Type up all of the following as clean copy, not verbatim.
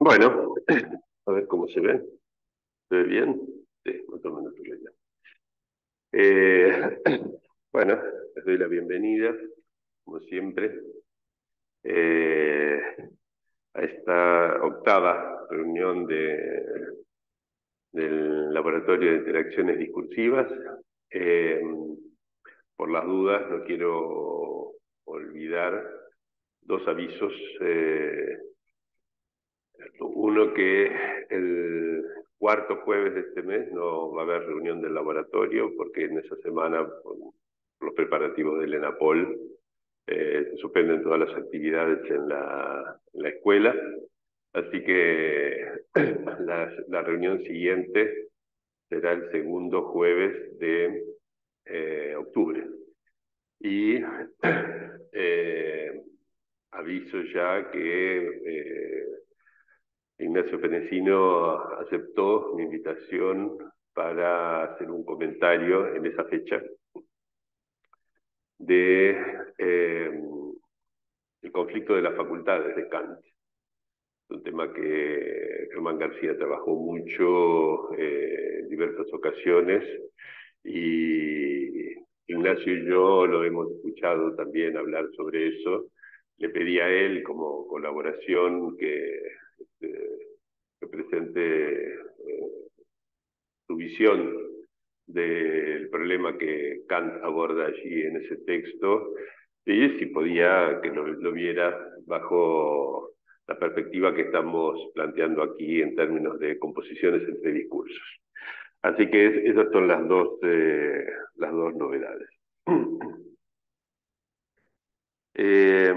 Bueno, a ver cómo se ve. ¿Se ve bien? Sí, más o menos se ve bien. Eh, bueno, les doy la bienvenida, como siempre, eh, a esta octava reunión del Laboratorio de Interacciones Discursivas. Eh, por las dudas, no quiero olvidar dos avisos. Uno, que el cuarto jueves de este mes no va a haber reunión del laboratorio porque en esa semana, por los preparativos del ENAPOL, se suspenden todas las actividades en la escuela. Así que la reunión siguiente será el segundo jueves de octubre. Y eh, aviso ya que Ignacio Penecino aceptó mi invitación para hacer un comentario en esa fecha de el conflicto de las facultades de Kant. Es un tema que Germán García trabajó mucho en diversas ocasiones, y Ignacio y yo lo hemos escuchado también hablar sobre eso. Le pedí a él como colaboración que presente su visión del problema que Kant aborda allí en ese texto, y si podía que lo viera bajo la perspectiva que estamos planteando aquí en términos de composiciones entre discursos. Así que esas son las dos novedades. Eh,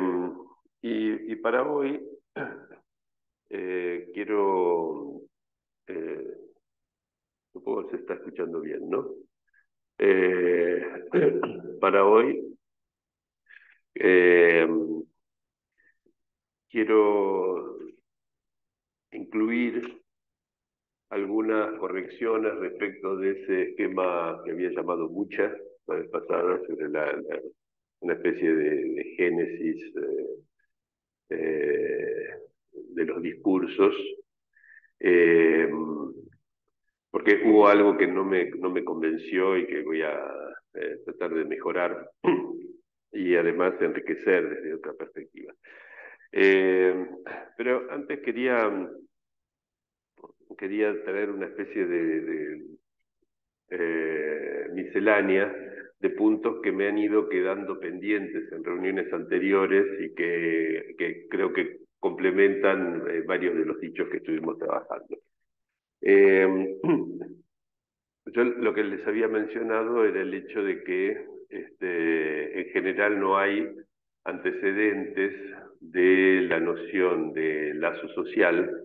y para hoy quiero, eh, supongo que se está escuchando bien, ¿no? Eh, para hoy eh, quiero incluir algunas correcciones respecto de ese esquema que había llamado mucha la vez pasada, sobre una especie de génesis eh, de los discursos, eh, porque hubo algo que no me convenció y que voy a tratar de mejorar y además enriquecer desde otra perspectiva. Eh, pero antes quería traer una especie de miscelánea de puntos que me han ido quedando pendientes en reuniones anteriores y que creo que complementan varios de los dichos que estuvimos trabajando. Eh, yo lo que les había mencionado era el hecho de que en general no hay antecedentes de la noción de lazo social,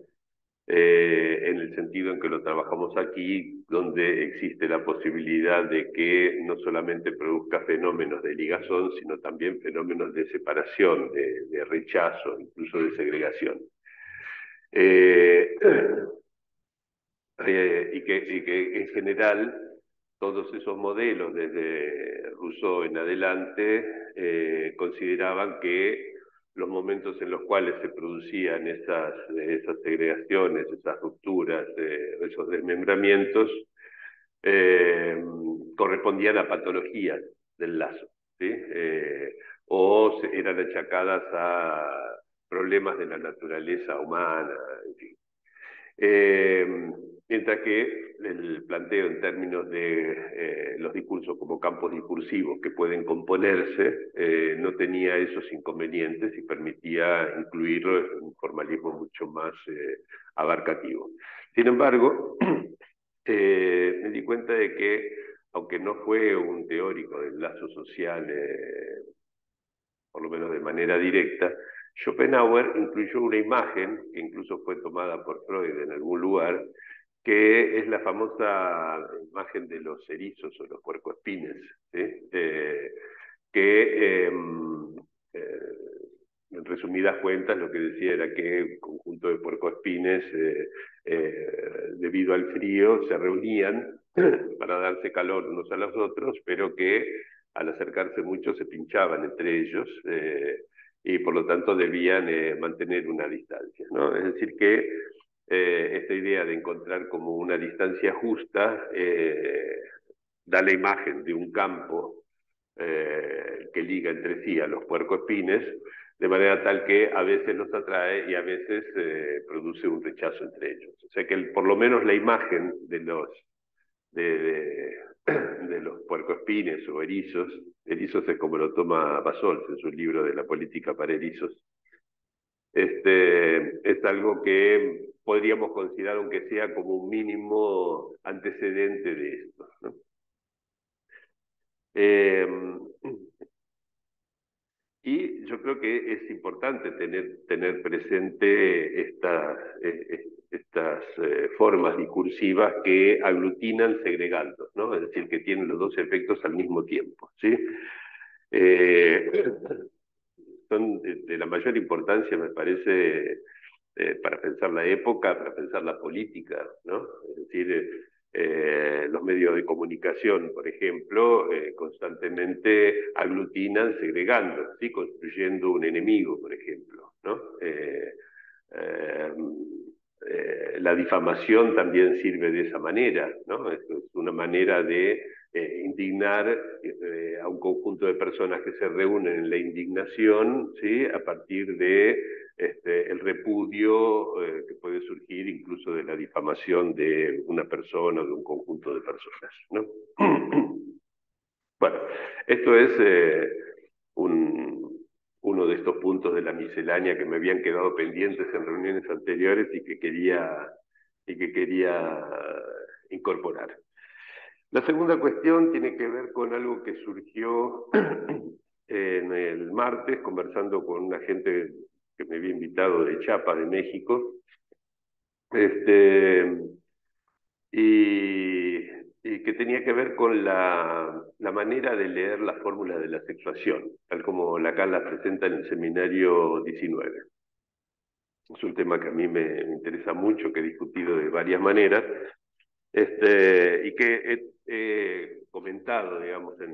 en el sentido en que lo trabajamos aquí, donde existe la posibilidad de que no solamente produzca fenómenos de ligazón, sino también fenómenos de separación, de rechazo, incluso de segregación. Eh, y que en general todos esos modelos, desde Rousseau en adelante, consideraban que los momentos en los cuales se producían esas segregaciones, esas rupturas, esos desmembramientos, correspondían a patologías del lazo, ¿sí? O eran achacadas a problemas de la naturaleza humana, en fin. Eh, Mientras que el planteo en términos de los discursos como campos discursivos que pueden componerse, no tenía esos inconvenientes y permitía incluirlo en un formalismo mucho más abarcativo. Sin embargo, me di cuenta de que, aunque no fue un teórico del lazo social, por lo menos de manera directa, Schopenhauer incluyó una imagen, que incluso fue tomada por Freud en algún lugar, que es la famosa imagen de los erizos o los puercoespines, ¿sí? Que en resumidas cuentas lo que decía era que un conjunto de puercoespines, debido al frío, se reunían para darse calor unos a los otros, pero que al acercarse mucho se pinchaban entre ellos, y por lo tanto debían mantener una distancia, ¿no? Es decir que esta idea de encontrar como una distancia justa da la imagen de un campo que liga entre sí a los puercoespines, de manera tal que a veces los atrae y a veces produce un rechazo entre ellos. O sea que por lo menos la imagen de, de, de los puercoespines o erizos, erizos es como lo toma Basols en su libro de la política para erizos, es algo que podríamos considerar, aunque sea como un mínimo antecedente de esto, ¿no? Eh, y yo creo que es importante tener presente estas formas discursivas que aglutinan segregando, ¿no? Es decir, que tienen los dos efectos al mismo tiempo, ¿sí? Eh, son de la mayor importancia, me parece, para pensar la época, para pensar la política, ¿no? Es decir, los medios de comunicación, por ejemplo, constantemente aglutinan segregando, ¿sí? Construyendo un enemigo, por ejemplo, ¿no? Eh, la difamación también sirve de esa manera, ¿no? Es una manera de indignar a un conjunto de personas que se reúnen en la indignación, ¿sí? A partir de el repudio que puede surgir incluso de la difamación de una persona o de un conjunto de personas, ¿no? Bueno, esto es uno de estos puntos de la miscelánea que me habían quedado pendientes en reuniones anteriores y que quería incorporar. La segunda cuestión tiene que ver con algo que surgió en el martes, conversando con una gente que me había invitado de Chiapas, de México, este, y, y que tenía que ver con la manera de leer la fórmula de la sexuación, tal como Lacan la presenta en el seminario 19. Es un tema que a mí me interesa mucho, que he discutido de varias maneras, y que he comentado, digamos, en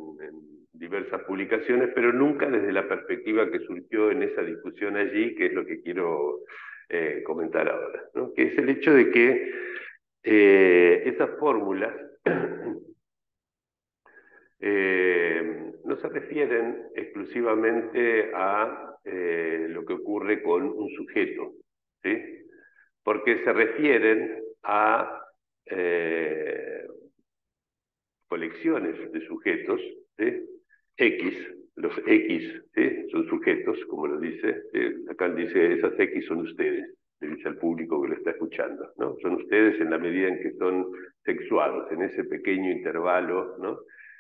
diversas publicaciones, pero nunca desde la perspectiva que surgió en esa discusión allí, que es lo que quiero comentar ahora, ¿no? Que es el hecho de que esas fórmulas no se refieren exclusivamente a lo que ocurre con un sujeto, ¿sí? Porque se refieren a eh, colecciones de sujetos, ¿sí? X, los X, ¿sí? Son sujetos, como lo dice, Lacan dice, esas X son ustedes, le dice al público que lo está escuchando, ¿no? Son ustedes en la medida en que son sexuados, en ese pequeño intervalo, ¿no?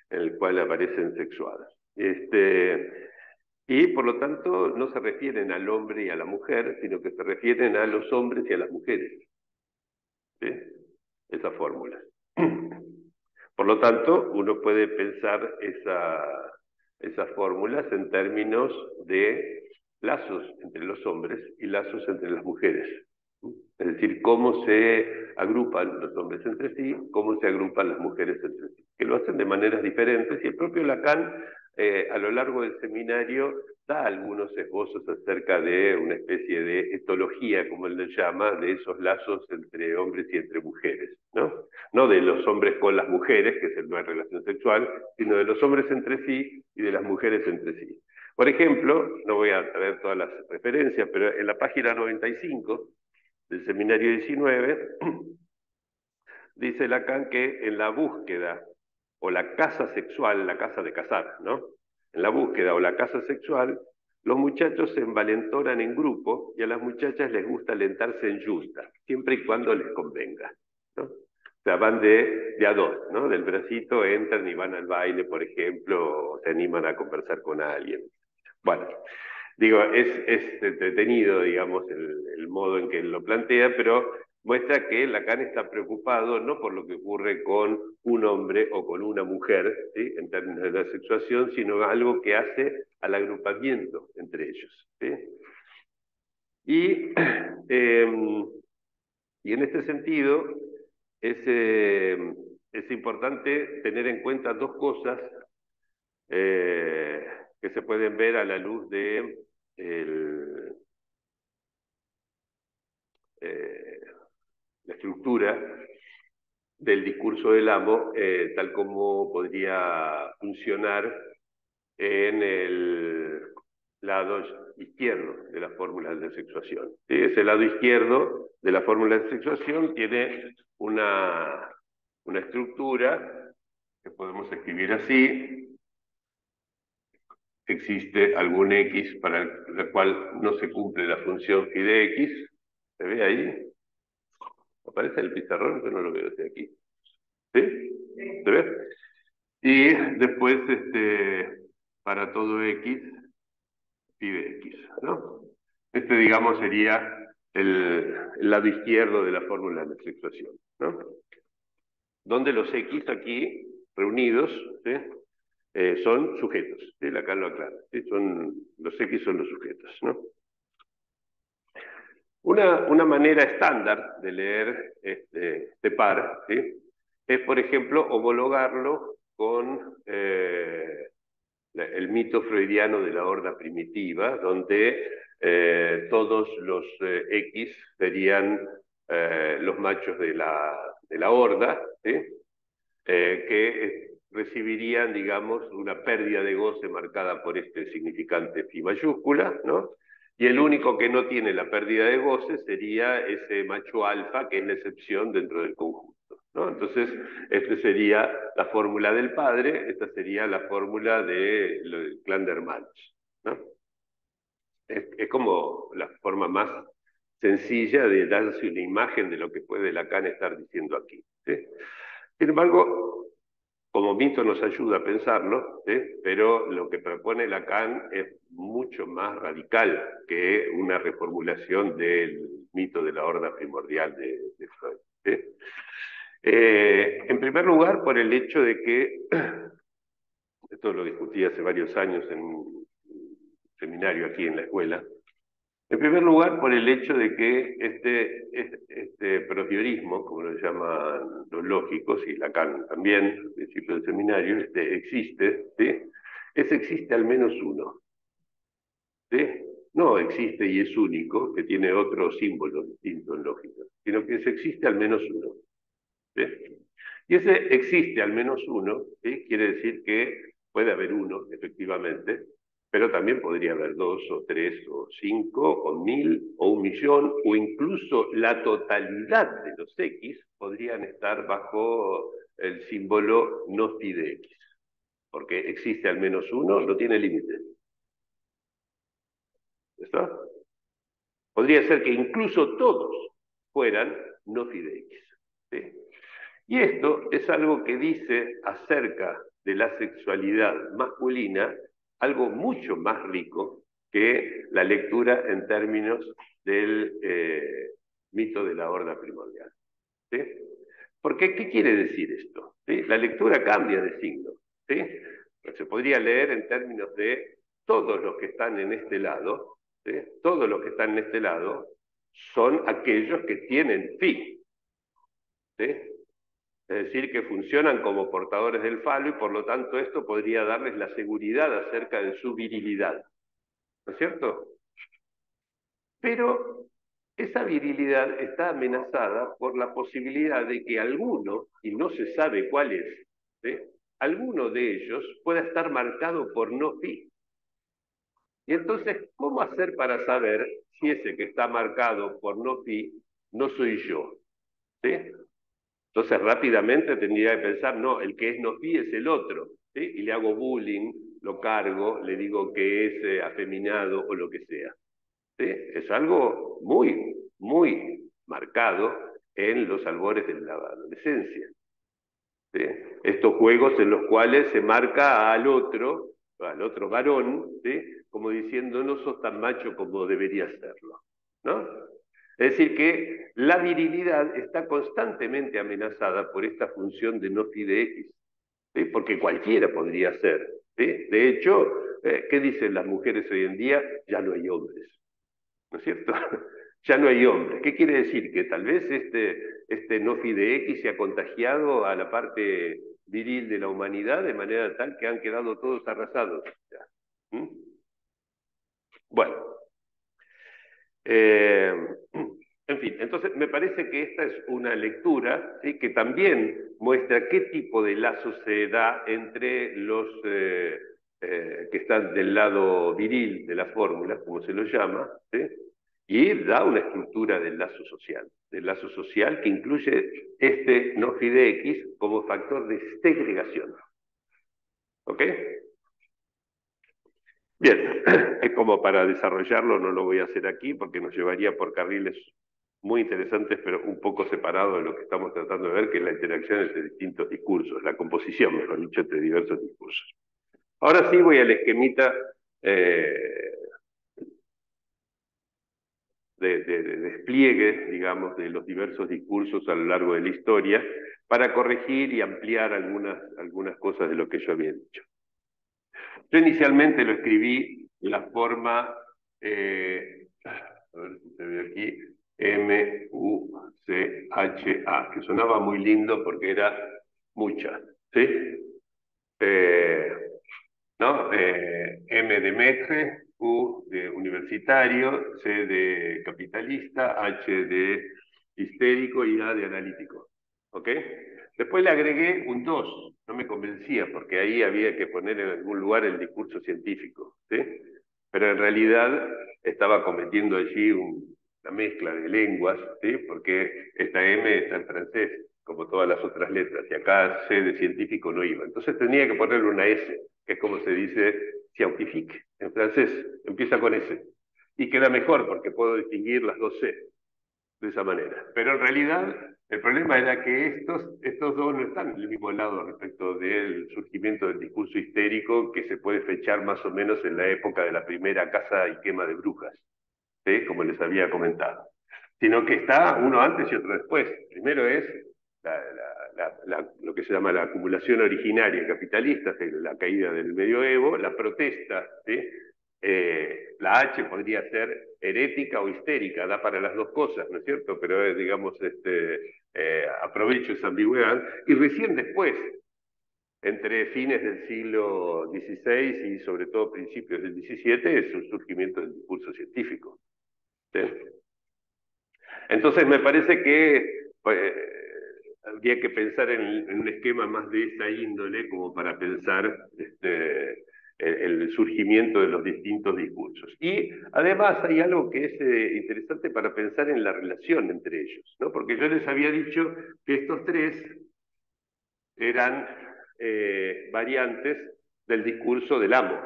En el cual aparecen sexuados. Y por lo tanto no se refieren al hombre y a la mujer, sino que se refieren a los hombres y a las mujeres, ¿sí? Esa fórmula. Por lo tanto, uno puede pensar esas fórmulas en términos de lazos entre los hombres y lazos entre las mujeres. Es decir, cómo se agrupan los hombres entre sí, cómo se agrupan las mujeres entre sí, que lo hacen de maneras diferentes, y el propio Lacan, a lo largo del seminario, da algunos esbozos acerca de una especie de etología, como él le llama, de esos lazos entre hombres y entre mujeres, ¿no? No de los hombres con las mujeres, que no hay relación sexual, sino de los hombres entre sí y de las mujeres entre sí. Por ejemplo, no voy a traer todas las referencias, pero en la página 95 del seminario 19, dice Lacan que en la búsqueda o la caza sexual, la caza de cazar, ¿no? En la búsqueda o la caza sexual, los muchachos se envalentonan en grupo y a las muchachas les gusta alentarse en yusta, siempre y cuando les convenga, ¿no? O sea, van de a dos, ¿no? Del bracito entran y van al baile, por ejemplo, o se animan a conversar con alguien. Bueno, digo, es entretenido, digamos, el modo en que él lo plantea, pero muestra que Lacan está preocupado no por lo que ocurre con un hombre o con una mujer, ¿sí? En términos de la sexuación, sino algo que hace al agrupamiento entre ellos, ¿sí? Y, eh, y en este sentido es importante tener en cuenta dos cosas eh, que se pueden ver a la luz de el, eh, la estructura del discurso del amo, tal como podría funcionar en el lado izquierdo de la fórmula de sexuación. ¿Sí? Ese lado izquierdo de la fórmula de sexuación tiene una estructura que podemos escribir así. Existe algún x para la cual no se cumple la función phi de x. ¿Se ve ahí? ¿Aparece el pizarrón? Yo no lo veo desde aquí. ¿Sí? ¿Se ve? Y después, para todo x, phi de x, ¿no? Digamos, sería el lado izquierdo de la fórmula de sexuación, ¿no? Donde los x aquí reunidos, ¿sí? Son sujetos, ¿sí? Lacan lo aclara, ¿sí? Los x son los sujetos, ¿no? Una manera estándar de leer este par, ¿sí? Es, por ejemplo, homologarlo con el mito freudiano de la horda primitiva, donde todos los X serían los machos de la horda, ¿sí? Que recibirían, digamos, una pérdida de goce marcada por este significante phi mayúscula, ¿no? Y el único que no tiene la pérdida de goce sería ese macho alfa, que es la excepción dentro del conjunto, ¿no? Entonces, esta sería la fórmula del padre, esta sería la fórmula del clan de hermanos, ¿no? Es como la forma más sencilla de darse una imagen de lo que puede Lacan estar diciendo aquí, ¿sí? Sin embargo, como mito nos ayuda a pensarlo, ¿sí? Pero lo que propone Lacan es mucho más radical que una reformulación del mito de la horda primordial de Freud, ¿sí? En primer lugar, por el hecho de que, esto lo discutí hace varios años en un seminario aquí en la escuela, en primer lugar, por el hecho de que este prosdiorismo, como lo llaman los lógicos, y Lacan también, al principio del seminario, existe, ¿sí? Existe al menos uno, ¿sí? No existe y es único, que tiene otro símbolo distinto en lógica, sino que existe al menos uno, ¿sí? Y ese existe al menos uno, ¿sí? Quiere decir que puede haber uno, efectivamente, pero también podría haber dos, o tres, o cinco, o mil, o un millón, o incluso la totalidad de los X podrían estar bajo el símbolo no phi de X, porque existe al menos uno, no tiene límite. ¿Está? Podría ser que incluso todos fueran no phi de X, ¿sí? Y esto es algo que dice acerca de la sexualidad masculina algo mucho más rico que la lectura en términos del mito de la horda primordial, ¿sí? Porque, ¿qué quiere decir esto? ¿Sí? La lectura cambia de signo, ¿sí? Se podría leer en términos de todos los que están en este lado, ¿sí? Todos los que están en este lado son aquellos que tienen phi, ¿sí? Es decir, que funcionan como portadores del falo y por lo tanto esto podría darles la seguridad acerca de su virilidad, ¿no es cierto? Pero esa virilidad está amenazada por la posibilidad de que alguno, y no se sabe cuál es, ¿sí? Alguno de ellos pueda estar marcado por no phi. Y entonces, ¿cómo hacer para saber si ese que está marcado por no phi no soy yo? ¿Sí? Entonces rápidamente tendría que pensar, no, el que es no phi es el otro, ¿sí? Y le hago bullying, lo cargo, le digo que es afeminado o lo que sea, ¿sí? Es algo muy, muy marcado en los albores de la adolescencia, ¿sí? Estos juegos en los cuales se marca al otro varón, ¿sí? Como diciendo, no sos tan macho como deberías serlo, ¿no? Es decir, que la virilidad está constantemente amenazada por esta función de no phi de X, ¿sí? Porque cualquiera podría ser, ¿sí? De hecho, ¿qué dicen las mujeres hoy en día? Ya no hay hombres, ¿no es cierto? Ya no hay hombres. ¿Qué quiere decir? Que tal vez este no phi de X se ha contagiado a la parte viril de la humanidad de manera tal que han quedado todos arrasados. ¿Mm? Bueno, eh, en fin, entonces me parece que esta es una lectura, ¿sí?, que también muestra qué tipo de lazo se da entre los que están del lado viril de la fórmula, como se lo llama, ¿sí?, y da una estructura del lazo social que incluye este no phi de x como factor de segregación. ¿Ok? Bien, es como para desarrollarlo, no lo voy a hacer aquí porque nos llevaría por carriles muy interesantes, pero un poco separados de lo que estamos tratando de ver, que es la interacción entre distintos discursos, la composición, mejor dicho, entre diversos discursos. Ahora sí voy al esquemita eh, de despliegue, digamos, de los diversos discursos a lo largo de la historia, para corregir y ampliar algunas cosas de lo que yo había dicho. Yo inicialmente lo escribí en la forma, a ver si se ve aquí, M-U-C-H-A, que sonaba muy lindo porque era mucha, ¿sí? Eh, ¿No? M de metre, U de universitario, C de capitalista, H de histérico y A de analítico. ¿Ok? Después le agregué un 2, no me convencía, porque ahí había que poner en algún lugar el discurso científico, ¿sí? Pero en realidad estaba cometiendo allí una mezcla de lenguas, ¿sí? Porque esta M está en francés, como todas las otras letras, y acá C de científico no iba. Entonces tenía que ponerle una S, que es como se dice scientifique en francés, empieza con S. Y queda mejor porque puedo distinguir las dos C de esa manera. Pero en realidad el problema era que estos dos no están en el mismo lado respecto del surgimiento del discurso histérico que se puede fechar más o menos en la época de la primera caza y quema de brujas, ¿sí?, como les había comentado. Sino que está uno antes y otro después. Primero es lo que se llama la acumulación originaria capitalista, la caída del medioevo, la protesta, ¿sí? La H podría ser herética o histérica, da para las dos cosas, ¿no es cierto? Pero es, digamos, aprovecho esa ambigüedad. Y recién después, entre fines del siglo XVI y sobre todo principios del XVII, es el surgimiento del discurso científico, ¿sí? Entonces me parece que habría que pensar en un esquema más de esa índole como para pensar el surgimiento de los distintos discursos. Y además hay algo que es interesante para pensar en la relación entre ellos, ¿no? Porque yo les había dicho que estos tres eran variantes del discurso del amo,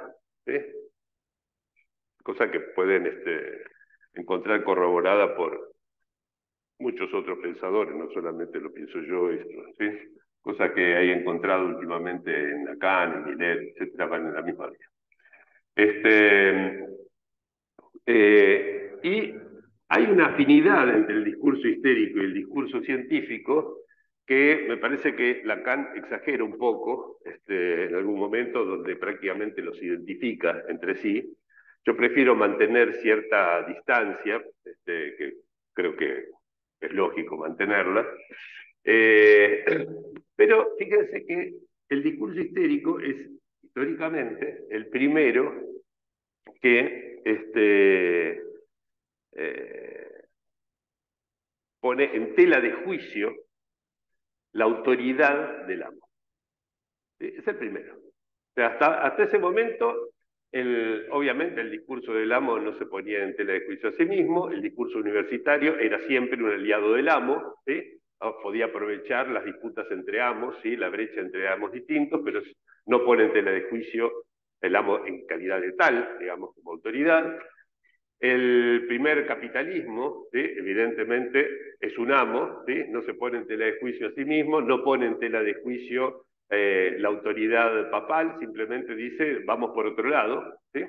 ¿sí? Cosa que pueden encontrar corroborada por muchos otros pensadores, no solamente lo pienso yo, esto, ¿sí? Cosa que he encontrado últimamente en Lacan, en Millet, etcétera, van en la misma línea. Y hay una afinidad entre el discurso histérico y el discurso científico que me parece que Lacan exagera un poco en algún momento donde prácticamente los identifica entre sí. Yo prefiero mantener cierta distancia, que creo que es lógico mantenerla, eh, pero fíjense que el discurso histérico es históricamente el primero que eh, pone en tela de juicio la autoridad del amo. ¿Sí? Es el primero. O sea, hasta ese momento, obviamente el discurso del amo no se ponía en tela de juicio a sí mismo, el discurso universitario era siempre un aliado del amo, ¿sí? Podía aprovechar las disputas entre amos, ¿sí?, la brecha entre amos distintos, pero no pone en tela de juicio el amo en calidad de tal, digamos, como autoridad. El primer capitalismo, ¿sí?, evidentemente, es un amo, ¿sí?, no se pone en tela de juicio a sí mismo, no pone en tela de juicio la autoridad papal, simplemente dice, vamos por otro lado, ¿sí?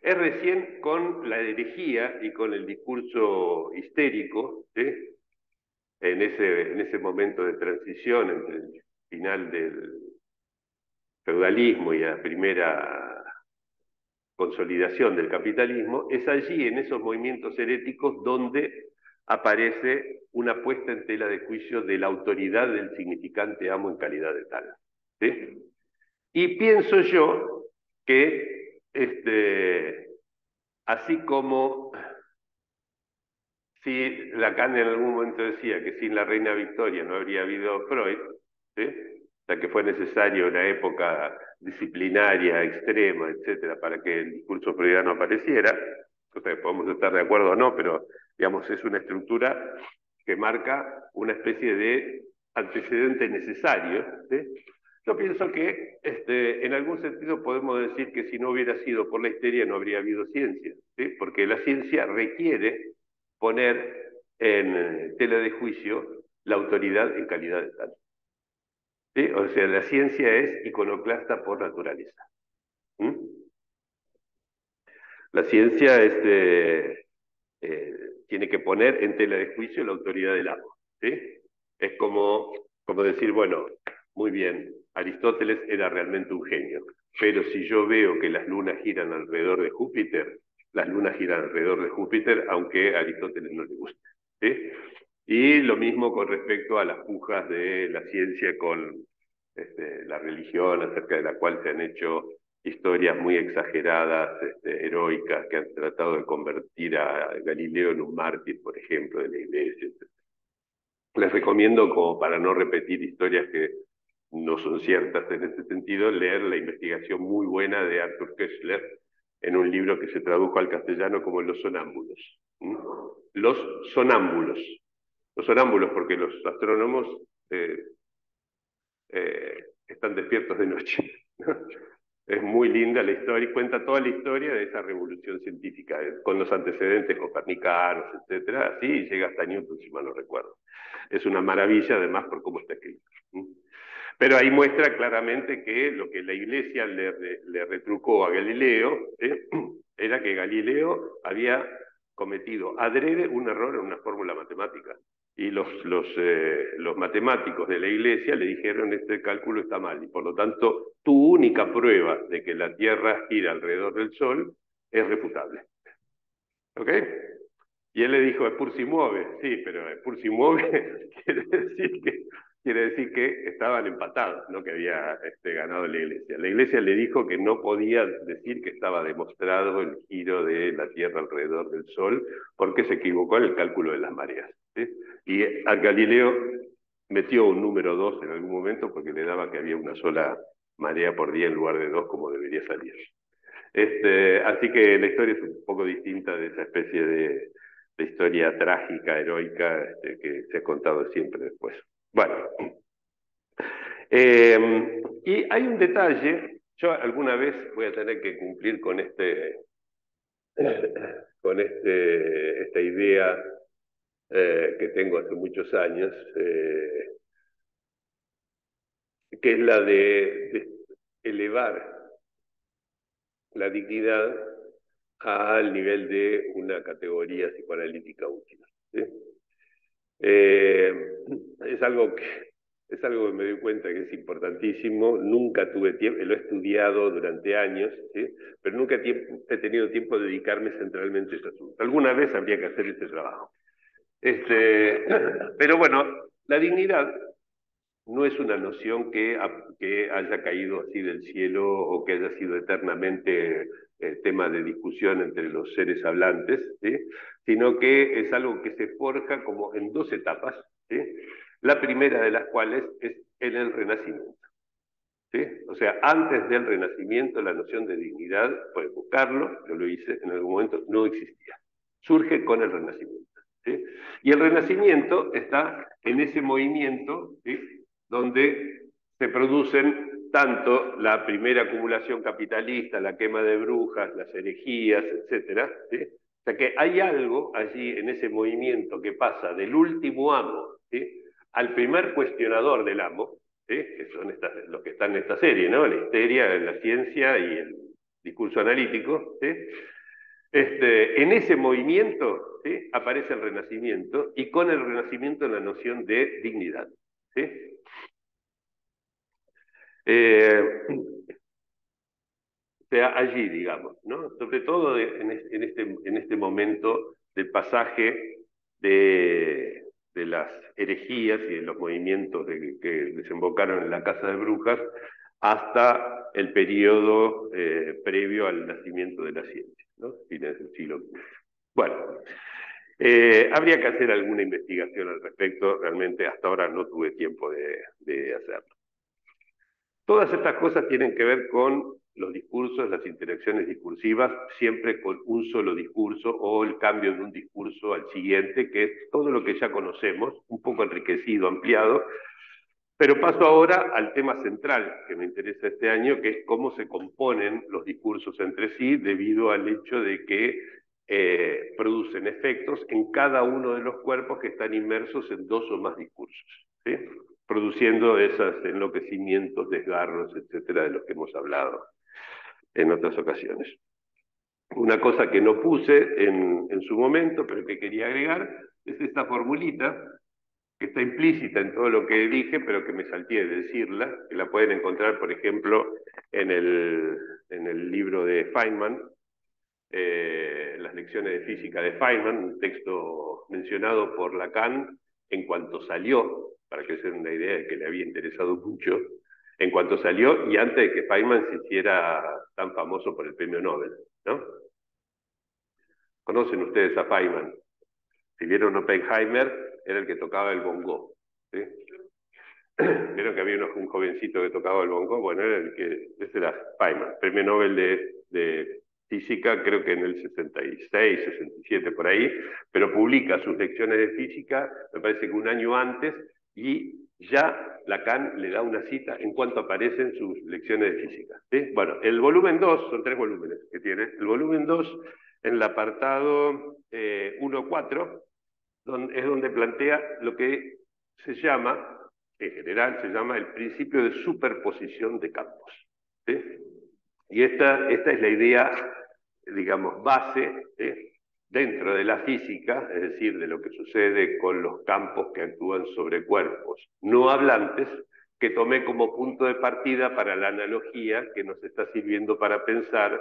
Es recién con la herejía y con el discurso histérico, ¿sí?, en ese momento de transición entre el final del feudalismo y la primera consolidación del capitalismo, es allí, en esos movimientos heréticos, donde aparece una puesta en tela de juicio de la autoridad del significante amo en calidad de tal, ¿sí? Y pienso yo que así como si Lacan en algún momento decía que sin la reina Victoria no habría habido Freud, ¿sí? O sea que fue necesaria una época disciplinaria, extrema, etcétera, para que el discurso freudiano apareciera. O sea, podemos estar de acuerdo o no, pero digamos, es una estructura que marca una especie de antecedente necesario, ¿sí? Yo pienso que en algún sentido podemos decir que si no hubiera sido por la histeria no habría habido ciencia, ¿sí? Porque la ciencia requiere poner en tela de juicio la autoridad en calidad de tal. ¿Sí? O sea, la ciencia es iconoclasta por naturaleza. ¿Mm? La ciencia tiene que poner en tela de juicio la autoridad del amo. ¿Sí? Es como decir, bueno, muy bien, Aristóteles era realmente un genio, pero si yo veo que las lunas giran alrededor de Júpiter, las lunas giran alrededor de Júpiter, aunque a Aristóteles no le guste. ¿Sí? Y lo mismo con respecto a las pujas de la ciencia con la religión, acerca de la cual se han hecho historias muy exageradas, heroicas, que han tratado de convertir a Galileo en un mártir, por ejemplo, de la iglesia. Les recomiendo, como para no repetir historias que no son ciertas en ese sentido, leer la investigación muy buena de Arthur Koestler en un libro que se tradujo al castellano como Los sonámbulos. ¿Mm? Los sonámbulos. Los sonámbulos, porque los astrónomos están despiertos de noche. Es muy linda la historia, cuenta toda la historia de esa revolución científica, con los antecedentes copernicanos, etcétera, así y llega hasta Newton, si mal no recuerdo. Es una maravilla, además, por cómo está escrito. Pero ahí muestra claramente que lo que la Iglesia le retrucó a Galileo era que Galileo había cometido adrede un error en una fórmula matemática. Y los matemáticos de la Iglesia le dijeron, este cálculo está mal, y por lo tanto tu única prueba de que la Tierra gira alrededor del Sol es refutable. ¿Ok? Y él le dijo, es pur si mueve. Sí, pero es pur si mueve quiere decir que estaban empatados, no que había ganado la Iglesia. La Iglesia le dijo que no podía decir que estaba demostrado el giro de la Tierra alrededor del Sol, porque se equivocó en el cálculo de las mareas. ¿Sí? Y a Galileo metió un número 2 en algún momento porque le daba que había una sola marea por día en lugar de dos como debería salir. Así que la historia es un poco distinta de esa especie de historia trágica, heroica, que se ha contado siempre después. Bueno, y hay un detalle, yo alguna vez voy a tener que cumplir con esta idea que tengo hace muchos años, que es la de elevar la dignidad al nivel de una categoría psicoanalítica útil. ¿Sí? Eh, es algo es algo que me doy cuenta que es importantísimo. Nunca tuve tiempo, lo he estudiado durante años, ¿sí? Pero nunca he tenido tiempo de dedicarme centralmente a este asunto. Alguna vez habría que hacer ese trabajo. Pero bueno, la dignidad no es una noción que haya caído así del cielo o que haya sido eternamente tema de discusión entre los seres hablantes, ¿sí? Sino que es algo que se forja como en dos etapas, ¿sí? La primera de las cuales es en el Renacimiento. ¿Sí? O sea, antes del Renacimiento la noción de dignidad, pueden buscarlo, yo lo hice en algún momento, no existía. Surge con el Renacimiento. ¿Sí? Y el Renacimiento está en ese movimiento, ¿sí? Donde se producen tanto la primera acumulación capitalista, la quema de brujas, las herejías, etcétera, ¿sí? O sea que hay algo allí en ese movimiento que pasa del último amo, ¿sí? Al primer cuestionador del amo, ¿sí? Que son los que están en esta serie, ¿no? La histeria, la ciencia y el discurso analítico, ¿sí? En ese movimiento, ¿sí? Aparece el Renacimiento y con el Renacimiento la noción de dignidad. ¿Sí? Eh, o sea, allí, digamos, ¿no? Sobre todo en este momento del pasaje de las herejías y de los movimientos que desembocaron en la Casa de Brujas hasta el periodo previo al nacimiento de la ciencia. ¿no? Fines del siglo XV. Bueno, habría que hacer alguna investigación al respecto, realmente hasta ahora no tuve tiempo de hacerlo. Todas estas cosas tienen que ver con los discursos, las interacciones discursivas, siempre con un solo discurso o el cambio de un discurso al siguiente, que es todo lo que ya conocemos, un poco enriquecido, ampliado. Pero paso ahora al tema central que me interesa este año, que es cómo se componen los discursos entre sí debido al hecho de que producen efectos en cada uno de los cuerpos que están inmersos en dos o más discursos, ¿sí? Produciendo esos enloquecimientos, desgarros, etcétera, de los que hemos hablado en otras ocasiones. Una cosa que no puse en su momento, pero que quería agregar, es esta formulita que está implícita en todo lo que dije, pero que me salté de decirla, que la pueden encontrar, por ejemplo, en el libro de Feynman, las lecciones de física de Feynman, un texto mencionado por Lacan en cuanto salió, para que se den una idea de que le había interesado mucho, en cuanto salió y antes de que Feynman se hiciera tan famoso por el premio Nobel, ¿no? ¿Conocen ustedes a Feynman? Si vieron Oppenheimer, era el que tocaba el bongo, ¿sí? Vieron que había un jovencito que tocaba el bongo, bueno, era ese era Feynman, premio Nobel de física, creo que en el 66, 67, por ahí, pero publica sus lecciones de física, me parece que un año antes, y ya Lacan le da una cita en cuanto aparecen sus lecciones de física, ¿sí? Bueno, el volumen 2, son 3 volúmenes que tiene, el volumen 2, en el apartado 1.4, es donde plantea lo que se llama, en general se llama el principio de superposición de campos, ¿sí? Y esta es la idea, digamos, base, ¿sí?, dentro de la física, es decir, de lo que sucede con los campos que actúan sobre cuerpos no hablantes, que tomé como punto de partida para la analogía que nos está sirviendo para pensar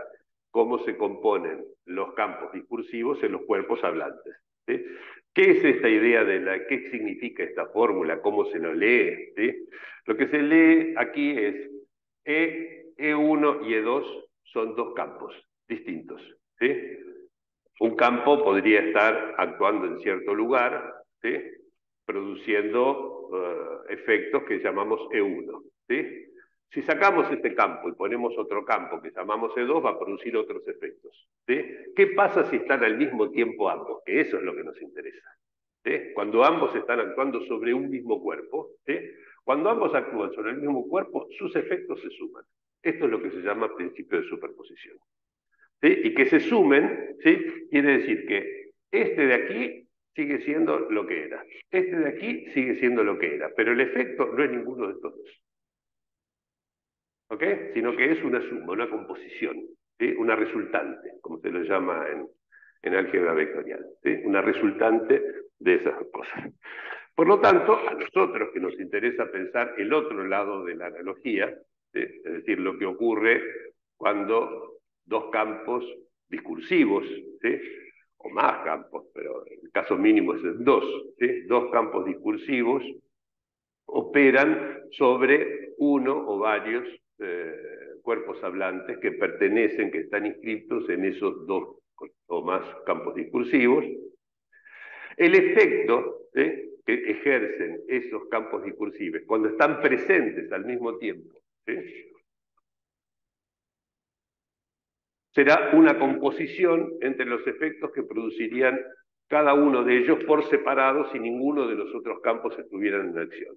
cómo se componen los campos discursivos en los cuerpos hablantes, ¿sí? ¿Qué es esta idea qué significa esta fórmula? ¿Cómo se lo lee? ¿Sí? Lo que se lee aquí es E1 y E2 son dos campos distintos, ¿sí? Un campo podría estar actuando en cierto lugar, ¿sí?, produciendo efectos que llamamos E1, ¿sí? Si sacamos este campo y ponemos otro campo que llamamos E2, va a producir otros efectos, ¿sí? ¿Qué pasa si están al mismo tiempo ambos? Que eso es lo que nos interesa, ¿sí? Cuando ambos están actuando sobre un mismo cuerpo, ¿sí? Cuando ambos actúan sobre el mismo cuerpo, sus efectos se suman. Esto es lo que se llama principio de superposición, ¿sí? Y que se sumen, ¿sí?, quiere decir que este de aquí sigue siendo lo que era, este de aquí sigue siendo lo que era, pero el efecto no es ninguno de estos dos, ¿ok? Sino que es una suma, una composición, ¿sí?, una resultante, como se lo llama en álgebra vectorial, ¿sí?, una resultante de esas cosas. Por lo tanto, a nosotros que nos interesa pensar el otro lado de la analogía, ¿sí?, es decir, lo que ocurre cuando dos campos discursivos, ¿sí?, o más campos, pero el caso mínimo es el dos, ¿sí?, dos campos discursivos operan sobre uno o varios cuerpos hablantes que pertenecen, que están inscritos en esos dos o más campos discursivos. El efecto, ¿sí?, que ejercen esos campos discursivos cuando están presentes al mismo tiempo, ¿sí?, será una composición entre los efectos que producirían cada uno de ellos por separado si ninguno de los otros campos estuvieran en acción.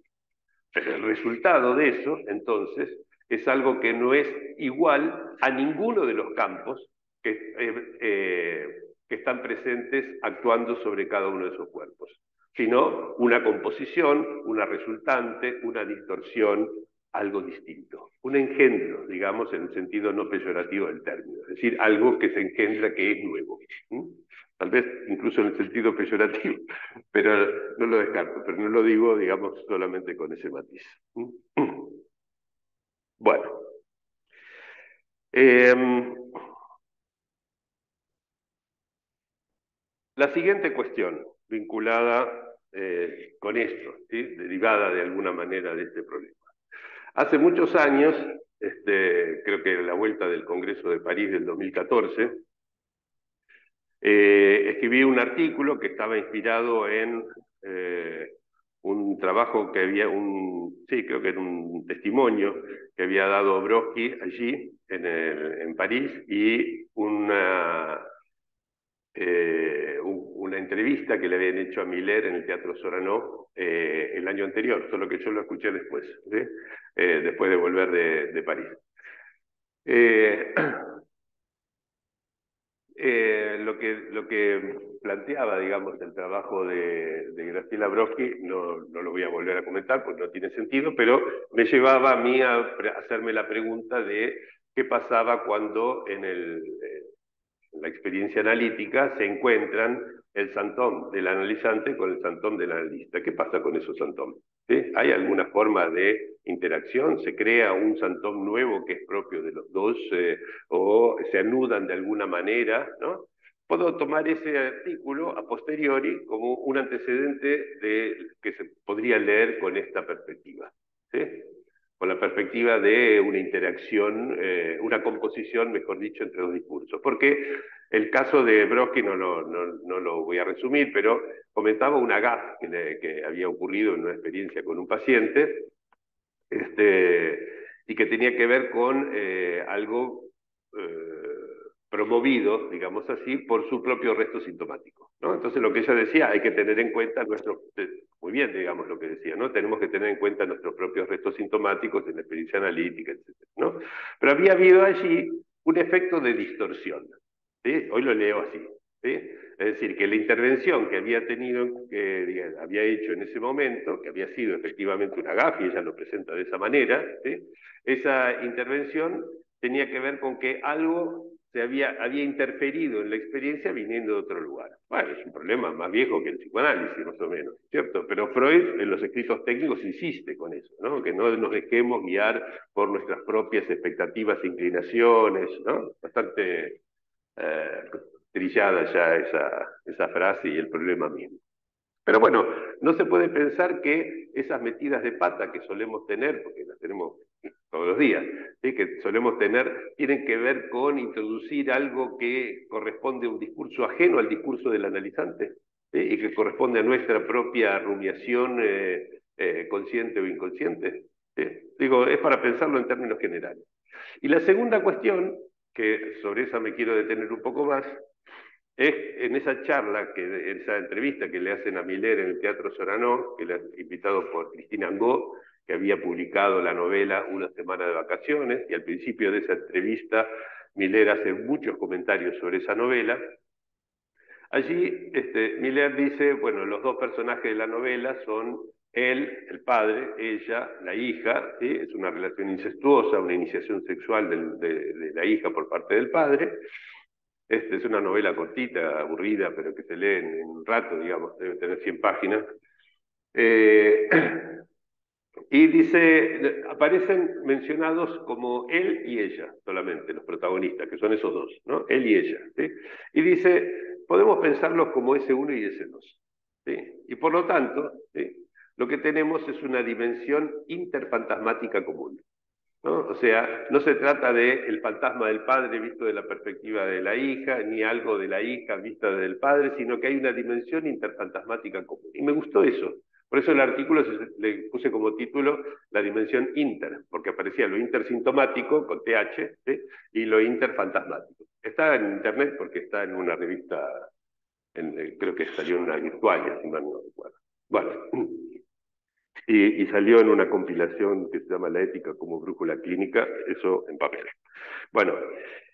Pero el resultado de eso, entonces, es algo que no es igual a ninguno de los campos que están presentes actuando sobre cada uno de esos cuerpos, sino una composición, una resultante, una distorsión, algo distinto. Un engendro, digamos, en el sentido no peyorativo del término, es decir, algo que se engendra que es nuevo. Tal vez incluso en el sentido peyorativo, pero no lo descarto, pero no lo digo, digamos, solamente con ese matiz. Bueno, la siguiente cuestión vinculada con esto, ¿sí?, derivada de alguna manera de este problema. Hace muchos años, creo que a la vuelta del Congreso de París del 2014, Escribí un artículo que estaba inspirado en un trabajo que había, sí, creo que era un testimonio que había dado Brodsky allí, en París, y una entrevista que le habían hecho a Miller en el Teatro Soranó el año anterior, solo que yo lo escuché después, ¿sí? Después de volver de París. Eh, lo que planteaba, digamos, el trabajo de Graciela Brodsky, no lo voy a volver a comentar porque no tiene sentido, pero me llevaba a mí a hacerme la pregunta de qué pasaba cuando en la experiencia analítica se encuentran el santón del analizante con el santón del analista. ¿Qué pasa con esos santones? ¿Sí? ¿Hay alguna forma de interacción? ¿Se crea un santón nuevo que es propio de los dos? ¿O se anudan de alguna manera? ¿No? Puedo tomar ese artículo a posteriori como un antecedente que se podría leer con esta perspectiva. ¿Sí? Con la perspectiva de una interacción, una composición, mejor dicho, entre dos discursos. Porque el caso de Brodsky no lo voy a resumir, pero comentaba una gaffe que había ocurrido en una experiencia con un paciente, y que tenía que ver con algo promovido, digamos así, por su propio resto sintomático, ¿no? Entonces lo que ella decía, hay que tener en cuenta muy bien, digamos lo que decía, ¿no? Tenemos que tener en cuenta nuestros propios restos sintomáticos en la experiencia analítica, etc., ¿no? Pero había habido allí un efecto de distorsión, ¿sí? Hoy lo leo así, ¿sí? Es decir, que la intervención que había tenido, que había hecho en ese momento, que había sido efectivamente una gaffe, y ella lo presenta de esa manera, ¿sí? Esa intervención tenía que ver con que algo había interferido en la experiencia viniendo de otro lugar. Bueno, es un problema más viejo que el psicoanálisis, más o menos, ¿cierto? Pero Freud, en los escritos técnicos, insiste con eso, ¿no? Que no nos dejemos guiar por nuestras propias expectativas e inclinaciones, ¿no? Bastante trillada ya esa frase y el problema mismo. Pero bueno, no se puede pensar que esas metidas de pata que solemos tener, porque las tenemos todos los días, ¿sí? Que solemos tener, tienen que ver con introducir algo que corresponde a un discurso ajeno al discurso del analizante, ¿sí? Y que corresponde a nuestra propia rumiación consciente o inconsciente. ¿Sí? Digo, es para pensarlo en términos generales. Y la segunda cuestión, que sobre esa me quiero detener un poco más, es en esa charla, esa entrevista que le hacen a Miller en el Teatro Soranó, que le han invitado por Cristina Angó, que había publicado la novela Una semana de vacaciones, y al principio de esa entrevista Miller hace muchos comentarios sobre esa novela. Allí Miller dice, bueno, los dos personajes de la novela son él, el padre, ella, la hija, ¿sí? Es una relación incestuosa, una iniciación sexual de la hija por parte del padre. Es una novela cortita, aburrida, pero que se lee en un rato, digamos, debe tener 100 páginas. Eh, y dice, aparecen mencionados como él y ella, solamente, los protagonistas, que son esos dos, ¿no? Él y ella, ¿sí? Y dice, podemos pensarlos como ese uno y ese dos, ¿sí? Y por lo tanto, ¿sí? Lo que tenemos es una dimensión interfantasmática común, ¿no? O sea, no se trata de el fantasma del padre visto de la perspectiva de la hija, ni algo de la hija vista desde el padre, sino que hay una dimensión interfantasmática común. Y me gustó eso. Por eso el artículo le puse como título la dimensión inter, porque aparecía lo intersintomático con TH, ¿sí? Y lo interfantasmático. Está en internet porque está en una revista, creo que salió en una virtual, si mal no recuerdo. Bueno, y salió en una compilación que se llama La ética como brújula clínica, eso en papel. Bueno,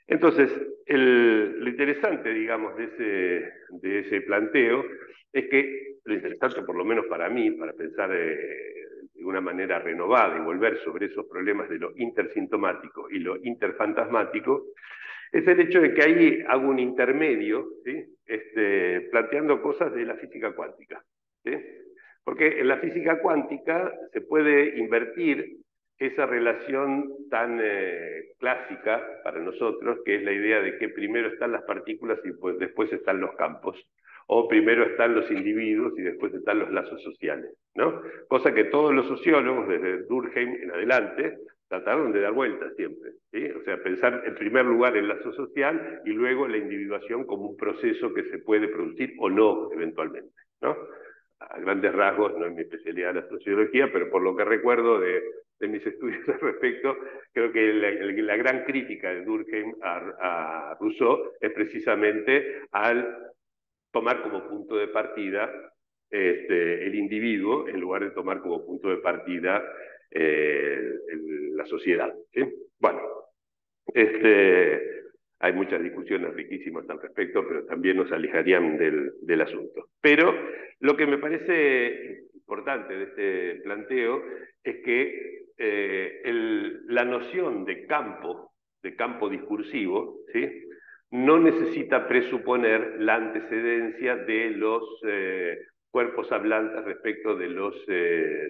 entonces, lo interesante, digamos, de ese planteo es que, lo interesante por lo menos para mí, para pensar de una manera renovada y volver sobre esos problemas de lo intersintomático y lo interfantasmático, es el hecho de que ahí hago un intermedio, ¿sí? Planteando cosas de la física cuántica, ¿sí? Porque en la física cuántica se puede invertir esa relación tan clásica para nosotros, que es la idea de que primero están las partículas y pues después están los campos, o primero están los individuos y después están los lazos sociales, ¿no? Cosa que todos los sociólogos, desde Durkheim en adelante, trataron de dar vueltas siempre, ¿sí? O sea, pensar en primer lugar el lazo social y luego la individuación como un proceso que se puede producir o no eventualmente, ¿no? A grandes rasgos, no es mi especialidad la sociología, pero por lo que recuerdo de mis estudios al respecto, creo que la gran crítica de Durkheim a Rousseau es precisamente al tomar como punto de partida el individuo en lugar de tomar como punto de partida la sociedad, ¿sí? Bueno, hay muchas discusiones riquísimas al respecto, pero también nos alejarían del asunto. Pero lo que me parece importante de este planteo es que la noción de campo discursivo, ¿sí? No necesita presuponer la antecedencia de los cuerpos hablantes respecto de los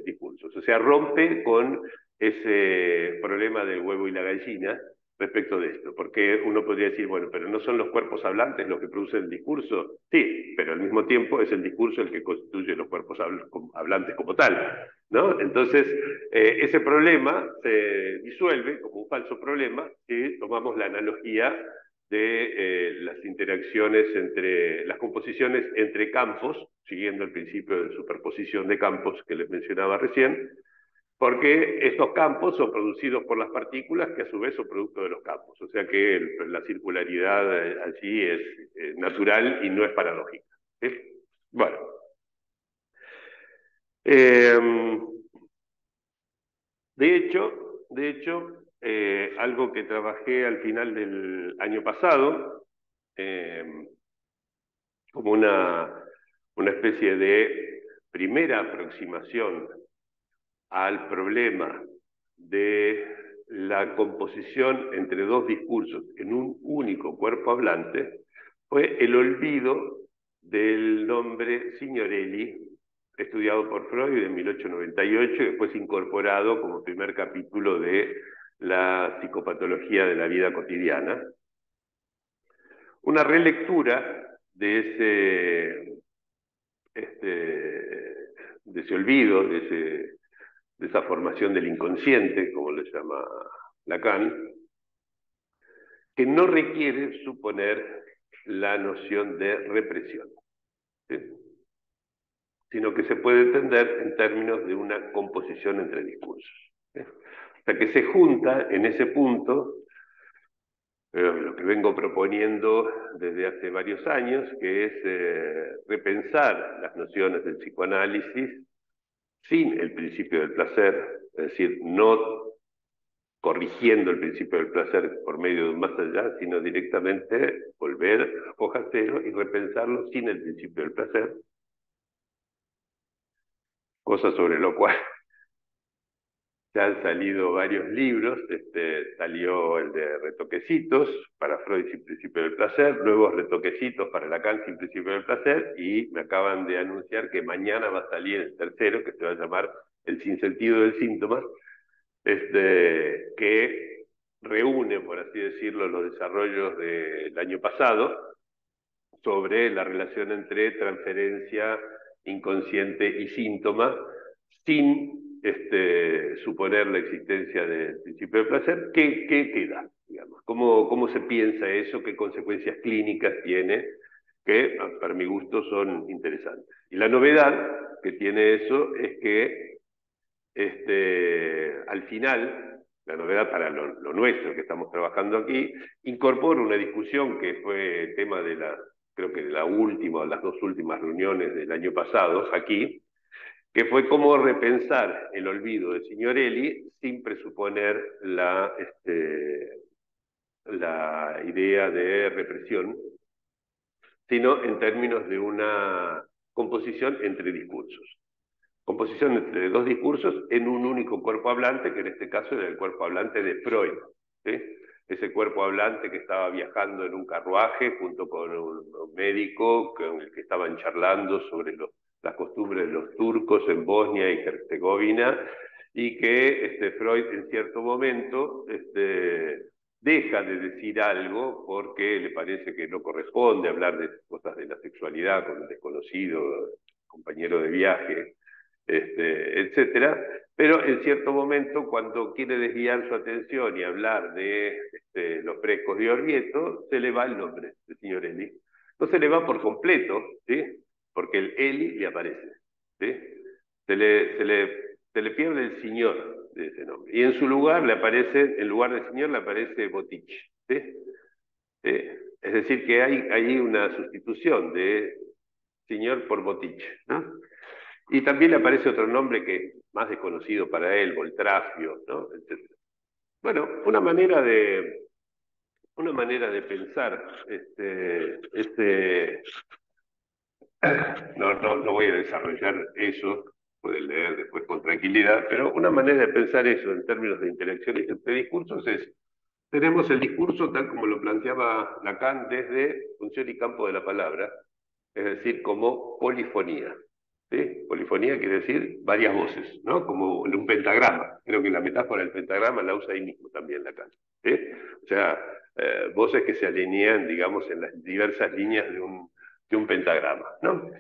discursos. O sea, rompe con ese problema del huevo y la gallina respecto de esto, porque uno podría decir, bueno, pero ¿no son los cuerpos hablantes los que producen el discurso? Sí, pero al mismo tiempo es el discurso el que constituye los cuerpos hablantes como tal, ¿no? Entonces, ese problema se disuelve como un falso problema si tomamos la analogía de las interacciones entre las composiciones entre campos, siguiendo el principio de superposición de campos que les mencionaba recién, porque estos campos son producidos por las partículas que a su vez son producto de los campos. O sea que la circularidad allí es natural y no es paradójica. ¿Sí? Bueno. De hecho algo que trabajé al final del año pasado, como una especie de primera aproximación al problema de la composición entre dos discursos en un único cuerpo hablante, fue el olvido del nombre Signorelli, estudiado por Freud en 1898 y después incorporado como primer capítulo de la psicopatología de la vida cotidiana. Una relectura de ese olvido, de esa formación del inconsciente, como le llama Lacan, que no requiere suponer la noción de represión, ¿sí? Sino que se puede entender en términos de una composición entre discursos, ¿sí? O sea, que se junta en ese punto lo que vengo proponiendo desde hace varios años, que es repensar las nociones del psicoanálisis sin el principio del placer, es decir, no corrigiendo el principio del placer por medio de un más allá, sino directamente volver a hoja cero y repensarlo sin el principio del placer, cosa sobre lo cual ya han salido varios libros. Salió el de Retoquecitos para Freud sin principio del placer, luego Retoquecitos para Lacan sin principio del placer, y me acaban de anunciar que mañana va a salir el tercero, que se va a llamar El sinsentido del síntoma, que reúne, por así decirlo, los desarrollos del año pasado sobre la relación entre transferencia inconsciente y síntoma, sin suponer la existencia del principio de placer. ¿Qué queda? Digamos? ¿Cómo se piensa eso? ¿Qué consecuencias clínicas tiene? Que para mi gusto son interesantes. Y la novedad que tiene eso es que al final, la novedad para lo nuestro que estamos trabajando aquí, incorpora una discusión que fue tema de creo que de la última o las dos últimas reuniones del año pasado aquí, que fue cómo repensar el olvido de Signorelli sin presuponer la idea de represión, sino en términos de una composición entre discursos. Composición entre dos discursos en un único cuerpo hablante, que en este caso era el cuerpo hablante de Freud, ¿sí? Ese cuerpo hablante que estaba viajando en un carruaje junto con un médico con el que estaban charlando sobre las costumbres de los turcos en Bosnia y Herzegovina, y que Freud en cierto momento deja de decir algo porque le parece que no corresponde hablar de cosas de la sexualidad con un desconocido compañero de viaje, etcétera, pero en cierto momento, cuando quiere desviar su atención y hablar de los frescos de Orvieto, se le va el nombre del señor Eli. No se le va por completo, ¿sí? Porque el Eli le aparece, ¿sí? Se le pierde el señor de ese nombre. Y en su lugar le aparece, en lugar del señor le aparece Botich, ¿sí? Es decir, que hay una sustitución de señor por Botich, ¿no? Y también le aparece otro nombre que es más desconocido para él, Voltrafio, ¿no? Etcétera. Bueno, una manera de pensar, no voy a desarrollar eso, pueden leer después con tranquilidad, pero una manera de pensar eso en términos de interacciones entre discursos es, tenemos el discurso tal como lo planteaba Lacan desde función y campo de la palabra, es decir, como polifonía. ¿Sí? Polifonía quiere decir varias voces, ¿no? Como en un pentagrama. Creo que la metáfora del pentagrama la usa ahí mismo también Lacan. ¿Sí? O sea, voces que se alinean, digamos, en las diversas líneas de un pentagrama, ¿no?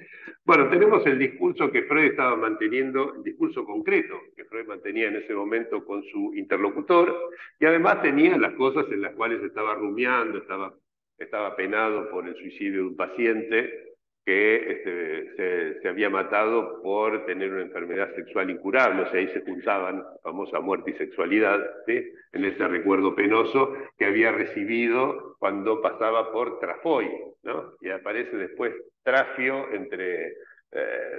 Bueno, tenemos el discurso que Freud estaba manteniendo, el discurso concreto que Freud mantenía en ese momento con su interlocutor, y además tenía las cosas en las cuales estaba rumiando, estaba penado por el suicidio de un paciente que se había matado por tener una enfermedad sexual incurable, o sea, ahí se juntaban la famosa muerte y sexualidad, ¿sí? En ese recuerdo penoso que había recibido cuando pasaba por Trafoy, ¿no? Y aparece después Trafio entre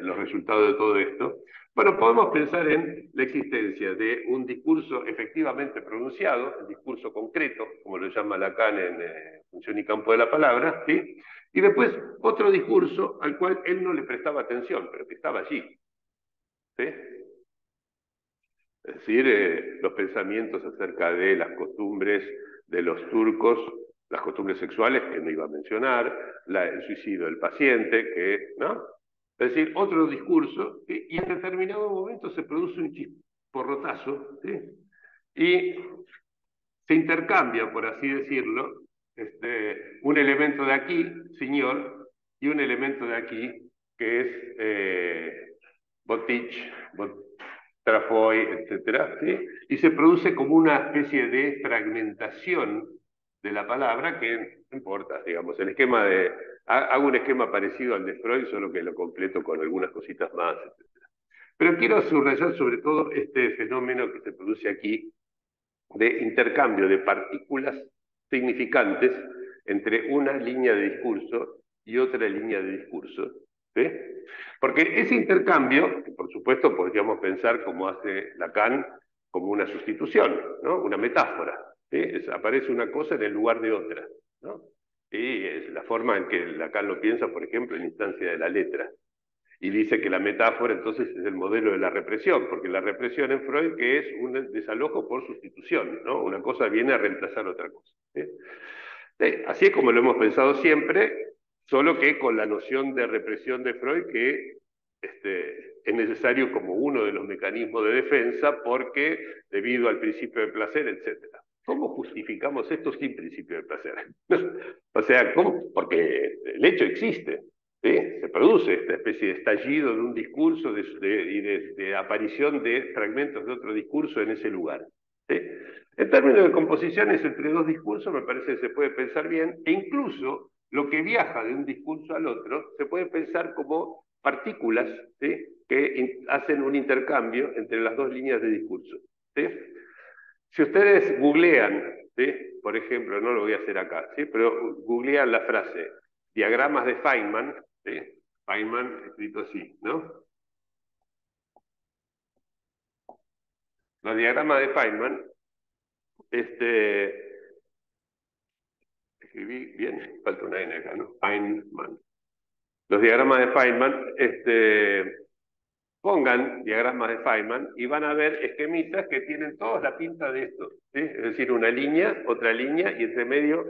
los resultados de todo esto. Bueno, podemos pensar en la existencia de un discurso efectivamente pronunciado, el discurso concreto, como lo llama Lacan en Función y Campo de la Palabra, ¿sí? Y después otro discurso al cual él no le prestaba atención, pero que estaba allí, ¿sí? Es decir, los pensamientos acerca de las costumbres de los turcos, las costumbres sexuales, que no iba a mencionar, el suicidio del paciente, que, ¿no? Es decir, otro discurso, ¿sí? Y en determinado momento se produce un chisporrotazo, ¿sí? Y se intercambia, por así decirlo, un elemento de aquí, señor, y un elemento de aquí, que es Botich, Trafoy, etcétera, ¿sí? Y se produce como una especie de fragmentación de la palabra que no importa, digamos, el esquema hago un esquema parecido al de Freud, solo que lo completo con algunas cositas más, etcétera. Pero quiero subrayar sobre todo este fenómeno que se produce aquí, de intercambio de partículas significantes entre una línea de discurso y otra línea de discurso. ¿Sí? Porque ese intercambio, que por supuesto podríamos pensar como hace Lacan, como una sustitución, ¿no? Una metáfora. ¿Sí? Aparece una cosa en el lugar de otra, ¿no? Y es la forma en que Lacan lo piensa, por ejemplo, en instancia de la letra. Y dice que la metáfora entonces es el modelo de la represión, porque la represión en Freud que es un desalojo por sustitución, ¿no? Una cosa viene a reemplazar otra cosa. ¿Sí? Sí, así es como lo hemos pensado siempre, solo que con la noción de represión de Freud que es necesario como uno de los mecanismos de defensa porque debido al principio de placer, etc. ¿Cómo justificamos esto sin principio de placer? O sea, ¿cómo? Porque el hecho existe. ¿Sí? Se produce esta especie de estallido de un discurso y de aparición de fragmentos de otro discurso en ese lugar. ¿Sí? En términos de composiciones entre dos discursos me parece que se puede pensar bien, e incluso lo que viaja de un discurso al otro se puede pensar como partículas, ¿sí? Que hacen un intercambio entre las dos líneas de discurso. ¿Sí? Si ustedes googlean, ¿sí? Por ejemplo, no lo voy a hacer acá, ¿sí? Pero googlean la frase diagramas de Feynman, ¿sí? Feynman escrito así, ¿no? Los diagramas de Feynman, escribí bien, falta una N acá, ¿no? Feynman. Los diagramas de Feynman, pongan diagramas de Feynman y van a ver esquemitas que tienen todas la pinta de esto, ¿sí? Es decir, una línea, otra línea y entre medio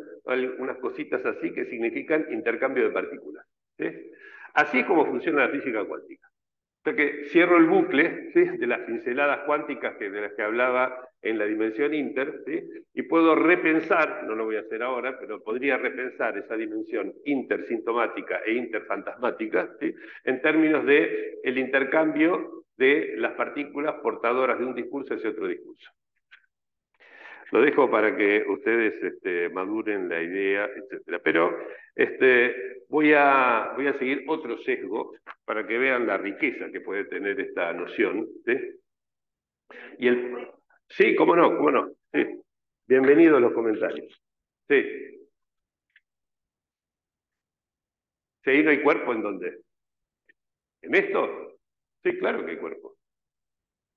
unas cositas así que significan intercambio de partículas, ¿sí? Así es como funciona la física cuántica. O sea que cierro el bucle, ¿sí? De las pinceladas cuánticas de las que hablaba en la dimensión inter, ¿sí? Y puedo repensar, no lo voy a hacer ahora, pero podría repensar esa dimensión intersintomática e interfantasmática, ¿sí? En términos de el intercambio de las partículas portadoras de un discurso hacia otro discurso. Lo dejo para que ustedes maduren la idea, etcétera. Pero voy a seguir otro sesgo para que vean la riqueza que puede tener esta noción. ¿Sí? Sí, cómo no, cómo no. Sí. Bienvenido a los comentarios. Sí. ¿Sí, ahí no hay cuerpo en dónde? ¿En esto? Sí, claro que hay cuerpo.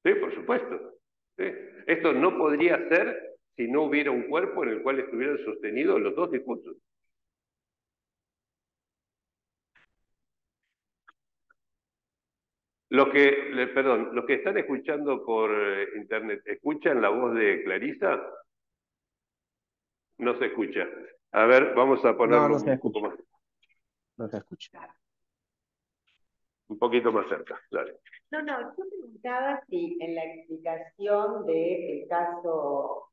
Sí, por supuesto. Sí. Esto no podría ser si no hubiera un cuerpo en el cual estuvieran sostenidos los dos discursos. Perdón, los que están escuchando por internet, ¿escuchan la voz de Clarisa? No se escucha. A ver, vamos a No, ponerlo no se un poco escucha, más, no se escucha. un poquito más cerca. Dale. No, yo preguntaba si en la explicación del caso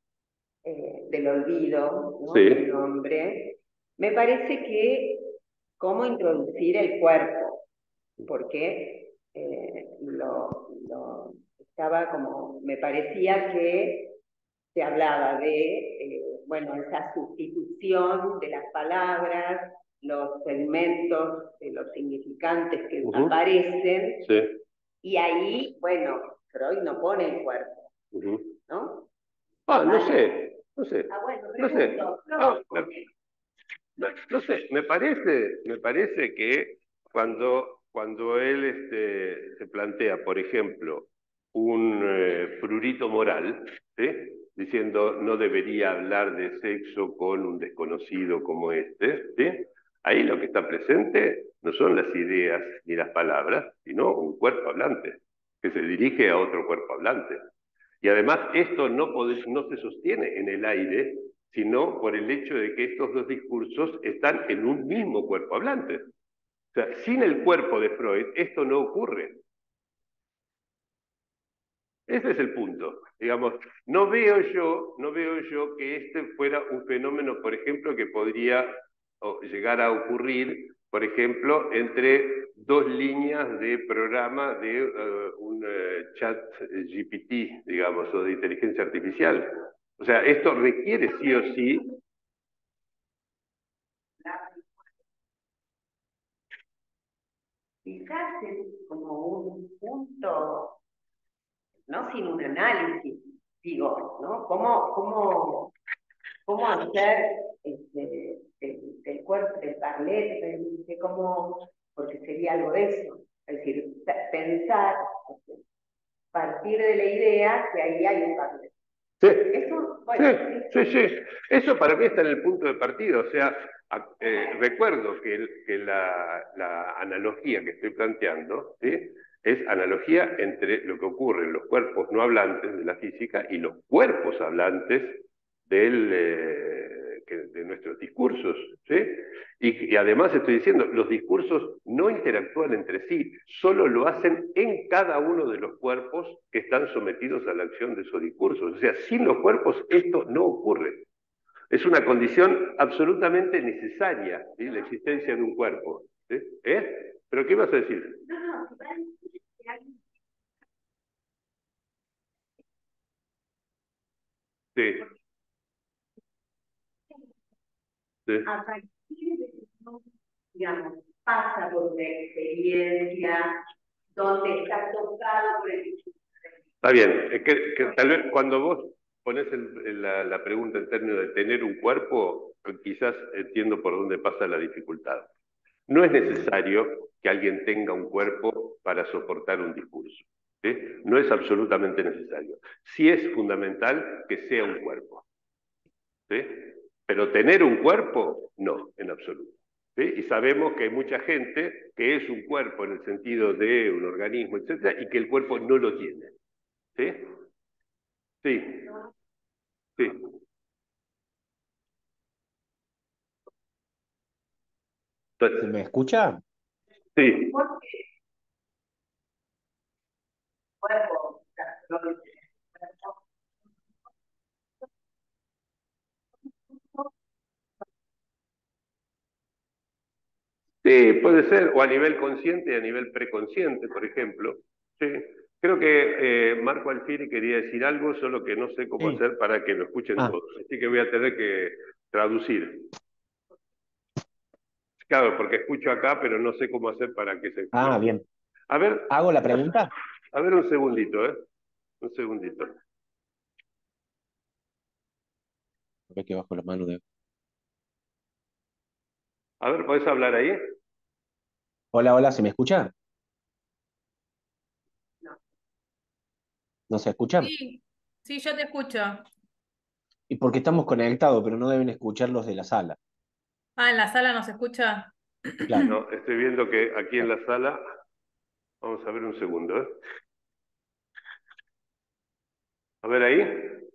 del olvido, ¿no? Sí. Del nombre, me parece que cómo introducir el cuerpo, porque estaba como, me parecía que se hablaba de, bueno, esa sustitución de las palabras, los segmentos de los significantes que aparecen, Sí. y ahí, bueno, Freud no pone el cuerpo, ¿no? No sé, no sé. Bueno, No sé. pregunto. No sé, me parece que cuando él se plantea, por ejemplo, un prurito moral, ¿sí? Diciendo no debería hablar de sexo con un desconocido como ¿sí? Ahí lo que está presente no son las ideas ni las palabras, sino un cuerpo hablante, que se dirige a otro cuerpo hablante. Y además esto no se sostiene en el aire, sino por el hecho de que estos dos discursos están en un mismo cuerpo hablante. O sea, sin el cuerpo de Freud esto no ocurre. Ese es el punto. Digamos, no veo yo que este fuera un fenómeno, por ejemplo, que podría llegar a ocurrir, por ejemplo, entre dos líneas de programa de un chat GPT, digamos, o de inteligencia artificial. O sea, esto requiere sí o sí. Quizás es como un punto, no sin un análisis, digo, ¿no? ¿Cómo hacer del cuerpo, del parlet, porque sería algo de eso? Es decir, pensar, partir de la idea que ahí hay un parlet. Sí. Eso, bueno, Sí. Eso para mí está en el punto de partida. O sea, recuerdo que la analogía que estoy planteando, ¿sí? Es analogía entre lo que ocurre en los cuerpos no hablantes de la física y los cuerpos hablantes de nuestros discursos. ¿Sí? Y además estoy diciendo, los discursos no interactúan entre sí, solo lo hacen en cada uno de los cuerpos que están sometidos a la acción de esos discursos. O sea, sin los cuerpos esto no ocurre. Es una condición absolutamente necesaria, ¿sí? La existencia de un cuerpo. ¿Sí? ¿Pero qué vas a decir? Sí. Sí. A partir de que uno, digamos, pasa por una experiencia donde está tocado por el... Está bien, que tal vez cuando vos pones la pregunta en términos de tener un cuerpo, quizás entiendo por dónde pasa la dificultad. No es necesario que alguien tenga un cuerpo para soportar un discurso. ¿Sí? No es absolutamente necesario. Sí es fundamental que sea un cuerpo. ¿Sí? Pero tener un cuerpo, no, en absoluto. ¿Sí? Y sabemos que hay mucha gente que es un cuerpo en el sentido de un organismo, etcétera, y que el cuerpo no lo tiene. ¿Sí? Sí, sí. ¿Se Entonces, me escucha? sí, Cuerpo, sí, puede ser, o a nivel consciente y a nivel preconsciente, por ejemplo. Sí. Creo que Marco Alfieri quería decir algo, solo que no sé cómo Sí. hacer para que lo escuchen Ah, todos. Así que voy a tener que traducir. Claro, porque escucho acá, pero no sé cómo hacer para que se escuche. bien. A ver, ¿Hago la pregunta? a ver un segundito, ¿eh? Un segundito. A ver que bajo la mano de... A ver, ¿podés hablar ahí? Hola, hola, ¿se me escucha? ¿No se escucha? Sí, sí, yo te escucho. Y porque estamos conectados, pero no deben escuchar los de la sala. Ah, ¿en la sala no se escucha? Claro. No, estoy viendo que aquí en la sala, vamos a ver un segundo, ¿eh? A ver ahí.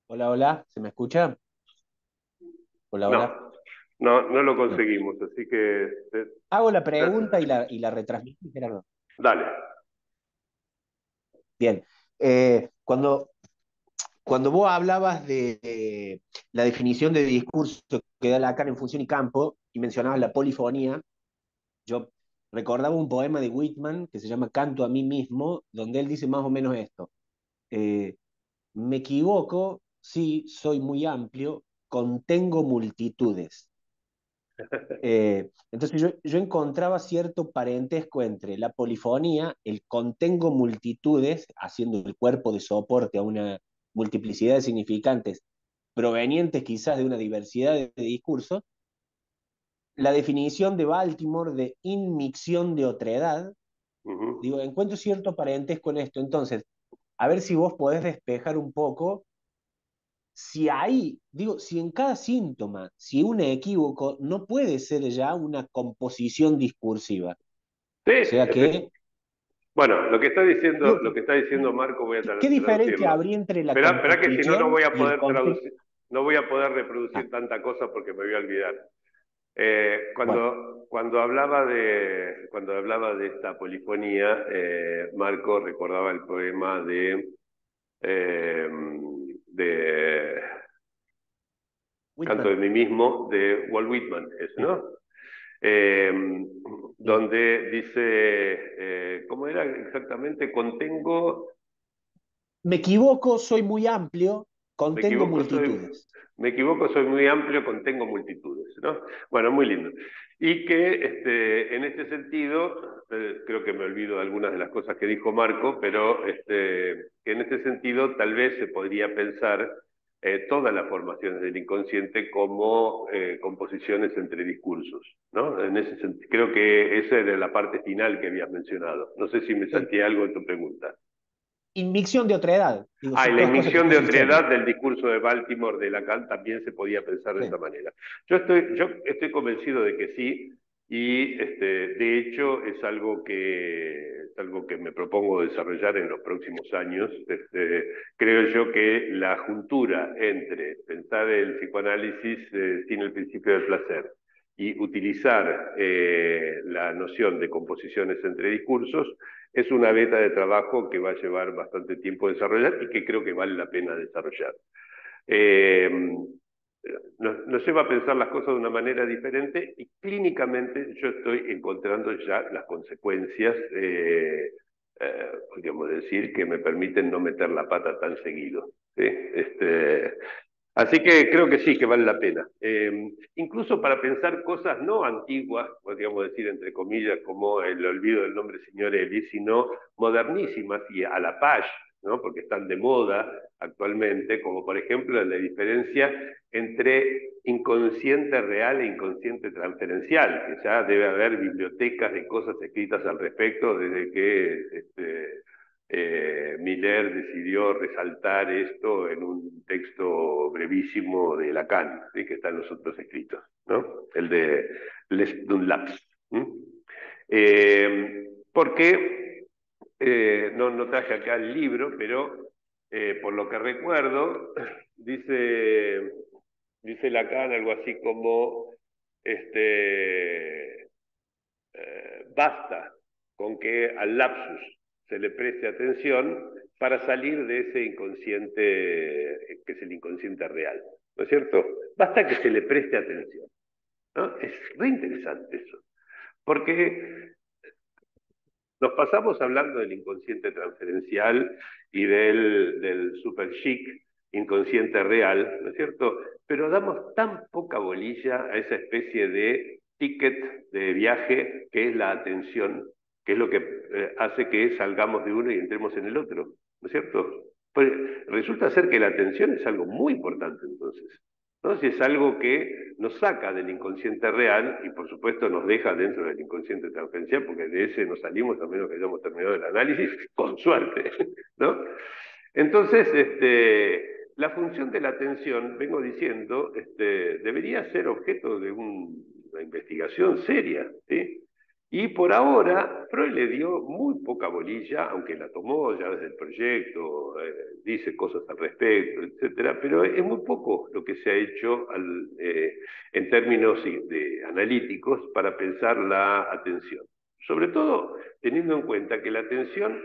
Hola, hola, ¿se me escucha? Hola, hola. No, no lo No. conseguimos, así que Hago la pregunta y la retransmito, Gerardo. dale. Bien. Cuando vos hablabas de la definición de discurso que da Lacan en Función y Campo y mencionabas la polifonía, yo recordaba un poema de Whitman que se llama Canto a mí mismo, donde él dice más o menos esto. Eh, Me equivoco, sí, soy muy amplio, contengo multitudes. Entonces yo encontraba cierto parentesco entre la polifonía, el contengo multitudes, haciendo el cuerpo de soporte a una multiplicidad de significantes provenientes quizás de una diversidad de discursos, la definición de Baltimore de inmixción de otredad, Ujú. digo, encuentro cierto parentesco en esto. Entonces, a ver si vos podés despejar un poco si hay, digo, si en cada síntoma, si un equívoco no puede ser ya una composición discursiva. Sí, O sea que, bueno, digo, lo que está diciendo Marco voy a ¿qué diferencia traducirlo. habría entre la Espera que si no, no composición voy a y el poder contexto? traducir, no voy a poder Ah, reproducir tanta cosa porque me voy a olvidar. bueno, Cuando hablaba de esta polifonía, Marco recordaba el poema eh, de Canto Whitman. de mí mismo, de Walt Whitman, Sí, ¿no? Eh, sí. donde dice, ¿cómo era exactamente? Me equivoco, soy muy amplio, Me contengo equivoco, multitudes. me equivoco, soy muy amplio, contengo multitudes, ¿no? Bueno, muy lindo. Y que en este sentido, creo que me olvido de algunas de las cosas que dijo Marco, pero que en este sentido tal vez se podría pensar todas las formaciones del inconsciente como composiciones entre discursos, ¿no? En ese creo que esa era la parte final que habías mencionado. No sé si me Sí. salté algo en tu pregunta. Inmixción de otredad. Digo, Ah, y son la todas cosas que inmisión no de se hicieron. otredad del discurso de Baltimore de Lacan también se podía pensar de Sí, esa manera. Yo estoy convencido de que sí, y de hecho es algo que me propongo desarrollar en los próximos años. Creo yo que la juntura entre pensar el psicoanálisis sin el principio del placer y utilizar la noción de composiciones entre discursos es una beta de trabajo que va a llevar bastante tiempo desarrollar y que creo que vale la pena desarrollar. Eh, nos lleva a pensar las cosas de una manera diferente y clínicamente yo estoy encontrando ya las consecuencias, podríamos decir, que me permiten no meter la pata tan seguido. ¿Sí? Así que creo que sí, que vale la pena. Incluso para pensar cosas no antiguas, podríamos decir entre comillas, como el olvido del nombre señor Eli, sino modernísimas y a la paz, ¿no? Porque están de moda actualmente, como por ejemplo la diferencia entre inconsciente real e inconsciente transferencial, que ya debe haber bibliotecas de cosas escritas al respecto desde que Miller decidió resaltar esto en un texto brevísimo de Lacan, ¿sí? Que está en los otros escritos, ¿no? El de Les Dunlaps. Porque no traje acá el libro, pero por lo que recuerdo, dice, dice Lacan algo así como basta con que al lapsus se le preste atención para salir de ese inconsciente que es el inconsciente real, ¿no es cierto? Basta que se le preste atención, ¿no? Es re interesante eso, porque nos pasamos hablando del inconsciente transferencial y del super chic inconsciente real, ¿no es cierto? Pero damos tan poca bolilla a esa especie de ticket de viaje que es la atención, que es lo que hace que salgamos de uno y entremos en el otro, ¿no es cierto? Pues resulta ser que la atención es algo muy importante entonces, ¿no? Si es algo que nos saca del inconsciente real y por supuesto nos deja dentro del inconsciente transferencial, porque de ese no salimos a menos que hayamos terminado el análisis, con suerte, ¿no? Entonces, la función de la atención, vengo diciendo, debería ser objeto de una investigación seria, ¿sí? Y por ahora, Freud le dio muy poca bolilla, aunque la tomó ya desde el proyecto, dice cosas al respecto, etcétera, pero es muy poco lo que se ha hecho en términos analíticos para pensar la atención. Sobre todo teniendo en cuenta que la atención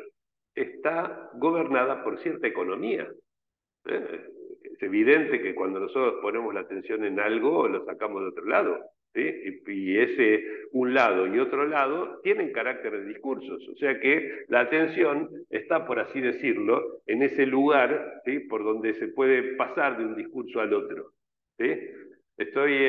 está gobernada por cierta economía. ¿Eh? Es evidente que cuando nosotros ponemos la atención en algo, lo sacamos de otro lado, ¿sí? Y ese un lado y otro lado tienen carácter de discursos, o sea que la atención está, por así decirlo, en ese lugar, ¿sí? Por donde se puede pasar de un discurso al otro, ¿sí? Estoy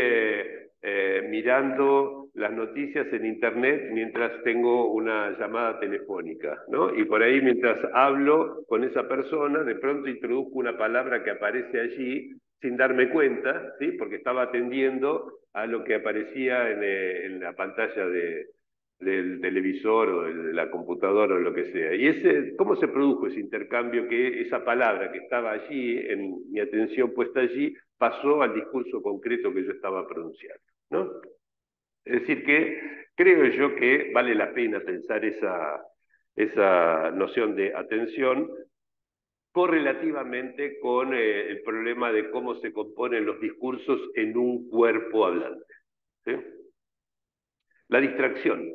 mirando las noticias en internet mientras tengo una llamada telefónica, ¿no? Y por ahí mientras hablo con esa persona, de pronto introduzco una palabra que aparece allí sin darme cuenta, ¿sí? Porque estaba atendiendo a lo que aparecía en la pantalla del televisor o de la computadora o lo que sea. Y ¿cómo se produjo ese intercambio que esa palabra que estaba allí, en mi atención puesta allí, pasó al discurso concreto que yo estaba pronunciando, ¿no? Es decir que creo yo que vale la pena pensar esa noción de atención correlativamente con el problema de cómo se componen los discursos en un cuerpo hablante, ¿sí? La distracción,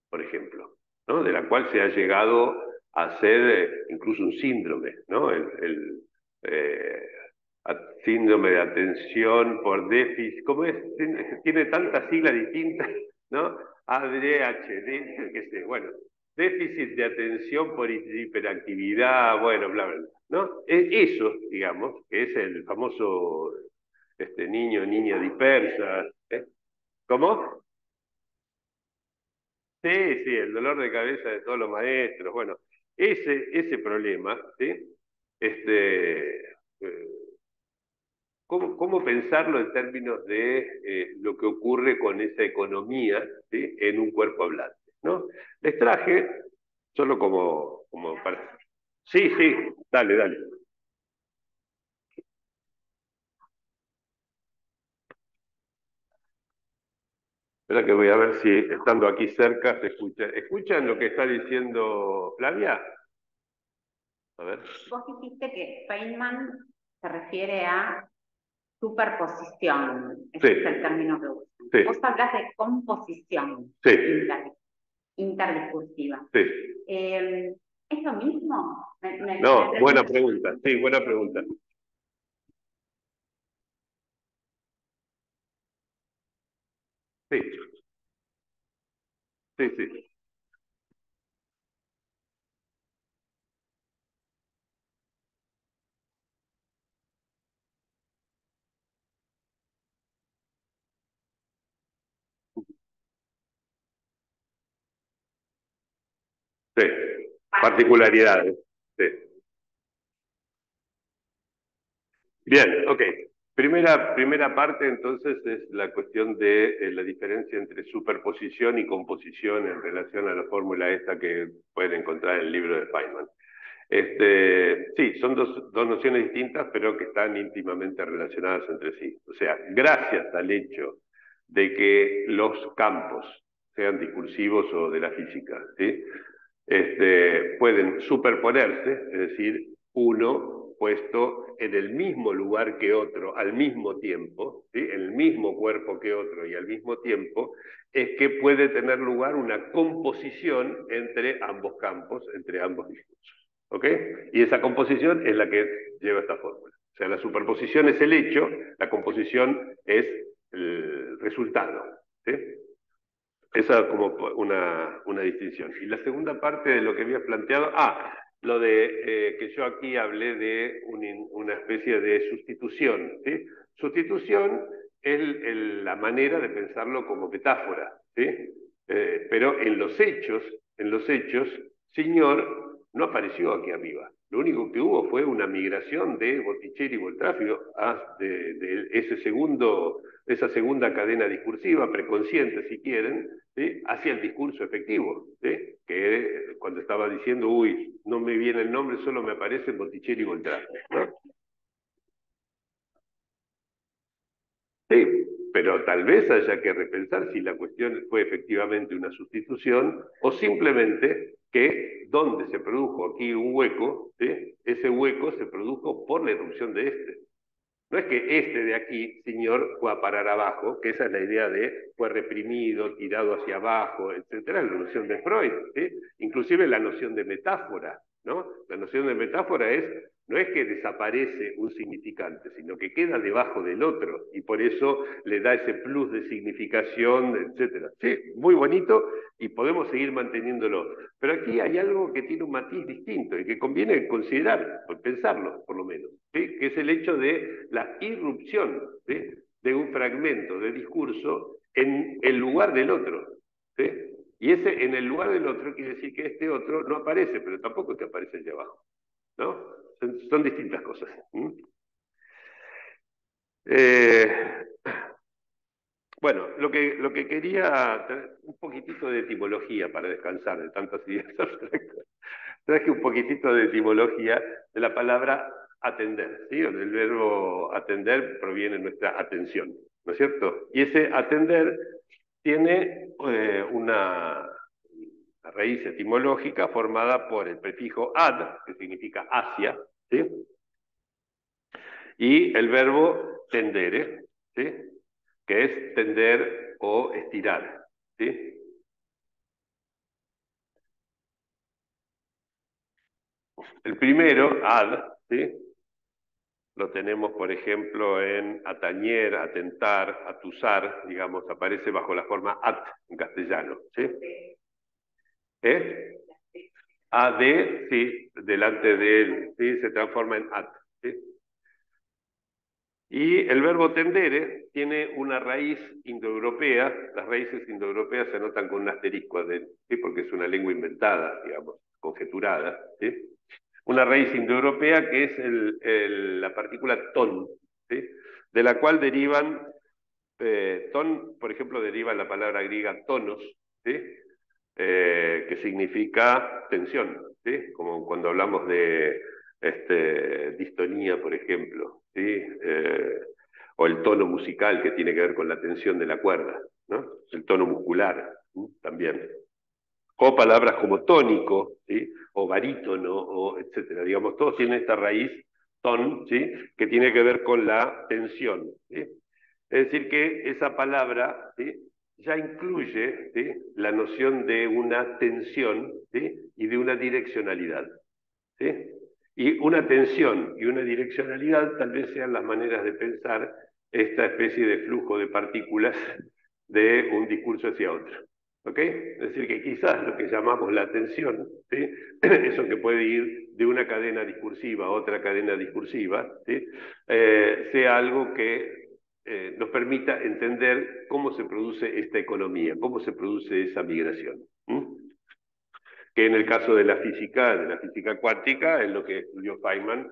por ejemplo, ¿no? De la cual se ha llegado a ser incluso un síndrome, ¿no? Eh, síndrome de atención por déficit, ¿cómo es? Tiene tantas siglas distintas, ¿no? ADHD, qué sé, bueno, déficit de atención por hiperactividad, bueno, bla, bla, bla, ¿no? Eso, digamos, que es el famoso niño, niña dispersa, ¿eh? ¿Cómo? Sí, sí, el dolor de cabeza de todos los maestros. Bueno, ese problema, ¿sí? ¿Cómo pensarlo en términos de lo que ocurre con esa economía, ¿sí? En un cuerpo hablante, ¿no? Les traje, solo como para... Sí, sí, dale, dale. Espera que voy a ver si estando aquí cerca se escucha. ¿Escuchan lo que está diciendo Flavia? A ver. Vos dijiste que Feynman se refiere a superposición, ese Sí. es el término que usan. Sí. Vos hablas de composición Sí. interdiscursiva. Sí. ¿Es lo mismo? No, buena pregunta. Sí, buena pregunta. Sí. Sí, sí. Sí. Particularidades. Sí. Bien, ok. Primera parte, entonces, es la cuestión de la diferencia entre superposición y composición en relación a la fórmula esta que pueden encontrar en el libro de Feynman. Sí, son dos nociones distintas, pero que están íntimamente relacionadas entre sí. O sea, gracias al hecho de que los campos, sean discursivos o de la física, ¿sí? Pueden superponerse, es decir, uno puesto en el mismo lugar que otro al mismo tiempo, ¿sí? En el mismo cuerpo que otro y al mismo tiempo, es que puede tener lugar una composición entre ambos campos, entre ambos discursos. ¿Ok? Y esa composición es la que lleva esta fórmula. O sea, la superposición es el hecho, la composición es el resultado. ¿Sí? Esa como una distinción. Y la segunda parte de lo que habías planteado, lo de que yo aquí hablé de una especie de sustitución, ¿sí? Sustitución es la manera de pensarlo como metáfora, ¿sí? Pero en los hechos, Señor no apareció aquí arriba. Lo único que hubo fue una migración de Botticelli y Voltaggio de esa segunda cadena discursiva, preconsciente si quieren, ¿sí? Hacia el discurso efectivo, ¿sí? Que cuando estaba diciendo, uy, no me viene el nombre, solo me aparecen Botticelli y Voltaggio, ¿no? Sí, pero tal vez haya que repensar si la cuestión fue efectivamente una sustitución o simplemente que donde se produjo aquí un hueco, ¿sí? Ese hueco se produjo por la erupción de este. No es que este de aquí, señor, fue a parar abajo, que esa es la idea de fue reprimido, tirado hacia abajo, etcétera, la noción de Freud, ¿sí? Inclusive la noción de metáfora, ¿no? La noción de metáfora no es que desaparece un significante, sino que queda debajo del otro, y por eso le da ese plus de significación, etcétera. Sí, muy bonito, y podemos seguir manteniéndolo. Pero aquí hay algo que tiene un matiz distinto y que conviene considerar, pensarlo por lo menos, ¿sí? Que es el hecho de la irrupción, ¿sí? De un fragmento de discurso en el lugar del otro, ¿sí? Y ese en el lugar del otro quiere decir que este otro no aparece, pero tampoco es que aparece allá abajo, ¿no? Son distintas cosas. Bueno, lo que quería, un poquitito de etimología para descansar de tantas ideas abstractas. Traje un poquitito de etimología de la palabra atender, ¿sí? Del verbo atender proviene nuestra atención, ¿no es cierto? Y ese atender tiene una raíz etimológica formada por el prefijo ad, que significa hacia, ¿sí? Y el verbo tendere, ¿sí? Que es tender o estirar, ¿sí? El primero, ad, ¿sí? Lo tenemos, por ejemplo, en atañer, atentar, atusar, digamos, aparece bajo la forma at en castellano, ¿sí? ¿Eh? Ad, sí, delante de él, ¿sí? Se transforma en at, ¿sí? Y el verbo tendere tiene una raíz indoeuropea, las raíces indoeuropeas se anotan con un asterisco, ¿sí? Porque es una lengua inventada, digamos, conjeturada, ¿sí? Una raíz indoeuropea que es la partícula ton, ¿sí? De la cual derivan, ton, por ejemplo, deriva la palabra griega tonos, ¿sí? Que significa tensión, ¿sí? Como cuando hablamos de distonía, por ejemplo, ¿sí? O el tono musical que tiene que ver con la tensión de la cuerda, ¿no? El tono muscular, ¿sí? También. O palabras como tónico, ¿sí? O barítono, o etcétera. Digamos, todos tienen esta raíz, ton, ¿sí? Que tiene que ver con la tensión, ¿sí? Es decir, que esa palabra, ¿sí? Ya incluye, ¿sí? La noción de una tensión, ¿sí? Y de una direccionalidad, ¿sí? Y una tensión y una direccionalidad tal vez sean las maneras de pensar esta especie de flujo de partículas de un discurso hacia otro. ¿Ok? Es decir, que quizás lo que llamamos la tensión, ¿sí? Eso que puede ir de una cadena discursiva a otra cadena discursiva, ¿sí? Sea algo que nos permita entender cómo se produce esta economía, cómo se produce esa migración. Que en el caso de la física cuántica, es lo que estudió Feynman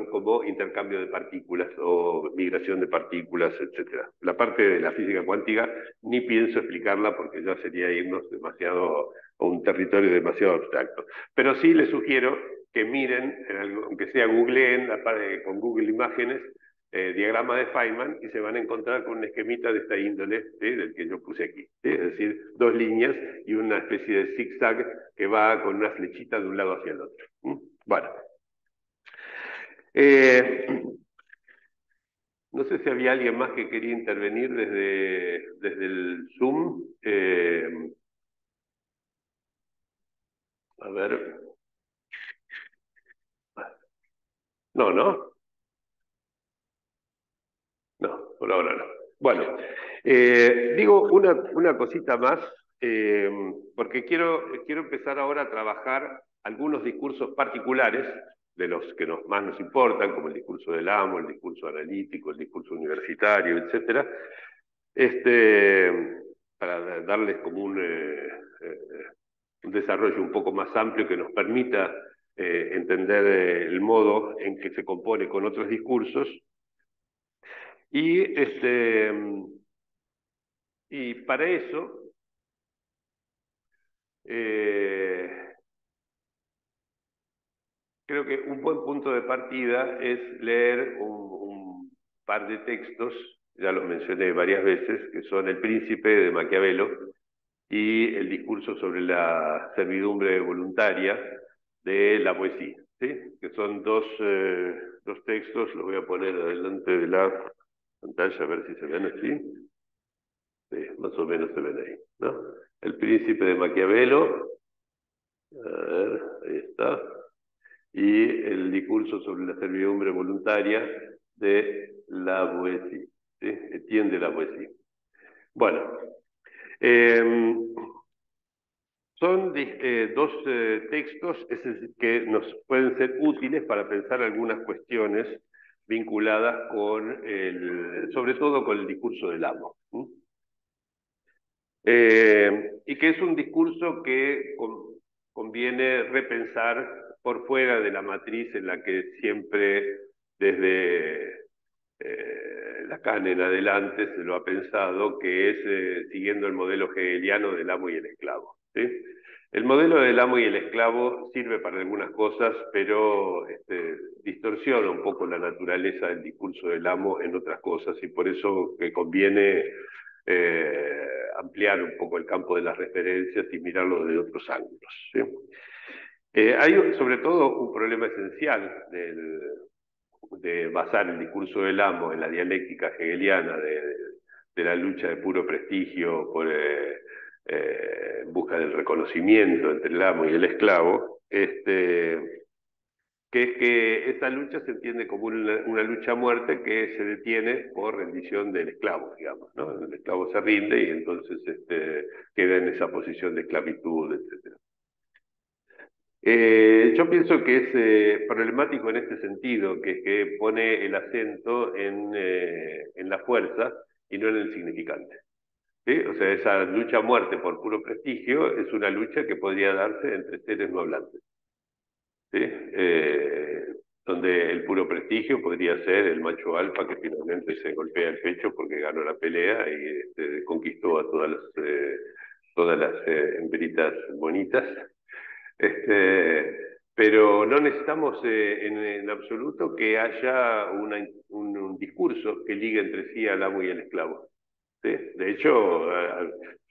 como intercambio de partículas o migración de partículas, etc. La parte de la física cuántica ni pienso explicarla porque ya sería irnos demasiado a un territorio demasiado abstracto. Pero sí les sugiero que miren, aunque sea googleen con Google Imágenes, diagrama de Feynman y se van a encontrar con un esquemita de esta índole, ¿sí? Del que yo puse aquí, ¿sí? Es decir, dos líneas y una especie de zigzag que va con una flechita de un lado hacia el otro. Bueno. No sé si había alguien más que quería intervenir desde el Zoom. A ver. No, ¿no? No, por ahora no. Bueno, digo una cosita más porque quiero empezar ahora a trabajar algunos discursos particulares de los que más nos importan, como el discurso del amo, el discurso analítico, el discurso universitario, etcétera, para darles como un desarrollo un poco más amplio que nos permita entender el modo en que se compone con otros discursos. Y para eso creo que un buen punto de partida es leer un par de textos, ya los mencioné varias veces, que son El Príncipe de Maquiavelo y el discurso sobre la servidumbre voluntaria de Lavoisier, ¿sí? Que son dos textos, los voy a poner adelante de la pantalla a ver si se ven así. Sí, más o menos se ven ahí, ¿no? El Príncipe de Maquiavelo, a ver, ahí está, y el discurso sobre la servidumbre voluntaria de Lavoisier, ¿sí? Etienne de Lavoisier. Bueno, son dos textos que nos pueden ser útiles para pensar algunas cuestiones vinculadas con sobre todo con el discurso del amo. Y que es un discurso que conviene repensar por fuera de la matriz en la que siempre desde Lacan en adelante se lo ha pensado, que es siguiendo el modelo hegeliano del amo y el esclavo, ¿sí? El modelo del amo y el esclavo sirve para algunas cosas, pero distorsiona un poco la naturaleza del discurso del amo en otras cosas, y por eso que conviene ampliar un poco el campo de las referencias y mirarlo desde otros ángulos, ¿sí? Hay sobre todo un problema esencial de basar el discurso del amo en la dialéctica hegeliana de la lucha de puro prestigio por en busca del reconocimiento entre el amo y el esclavo, que es que esa lucha se entiende como una lucha a muerte que se detiene por rendición del esclavo, digamos, ¿no? El esclavo se rinde y entonces queda en esa posición de esclavitud, etc. Yo pienso que es problemático en este sentido, que es que pone el acento en la fuerza y no en el significante, ¿sí? O sea, esa lucha a muerte por puro prestigio es una lucha que podría darse entre seres no hablantes, ¿sí? Donde el puro prestigio podría ser el macho alfa que finalmente se golpea el pecho porque ganó la pelea y conquistó a todas las hembritas bonitas. Pero no necesitamos en absoluto que haya un discurso que ligue entre sí al amo y al esclavo, ¿sí? De hecho,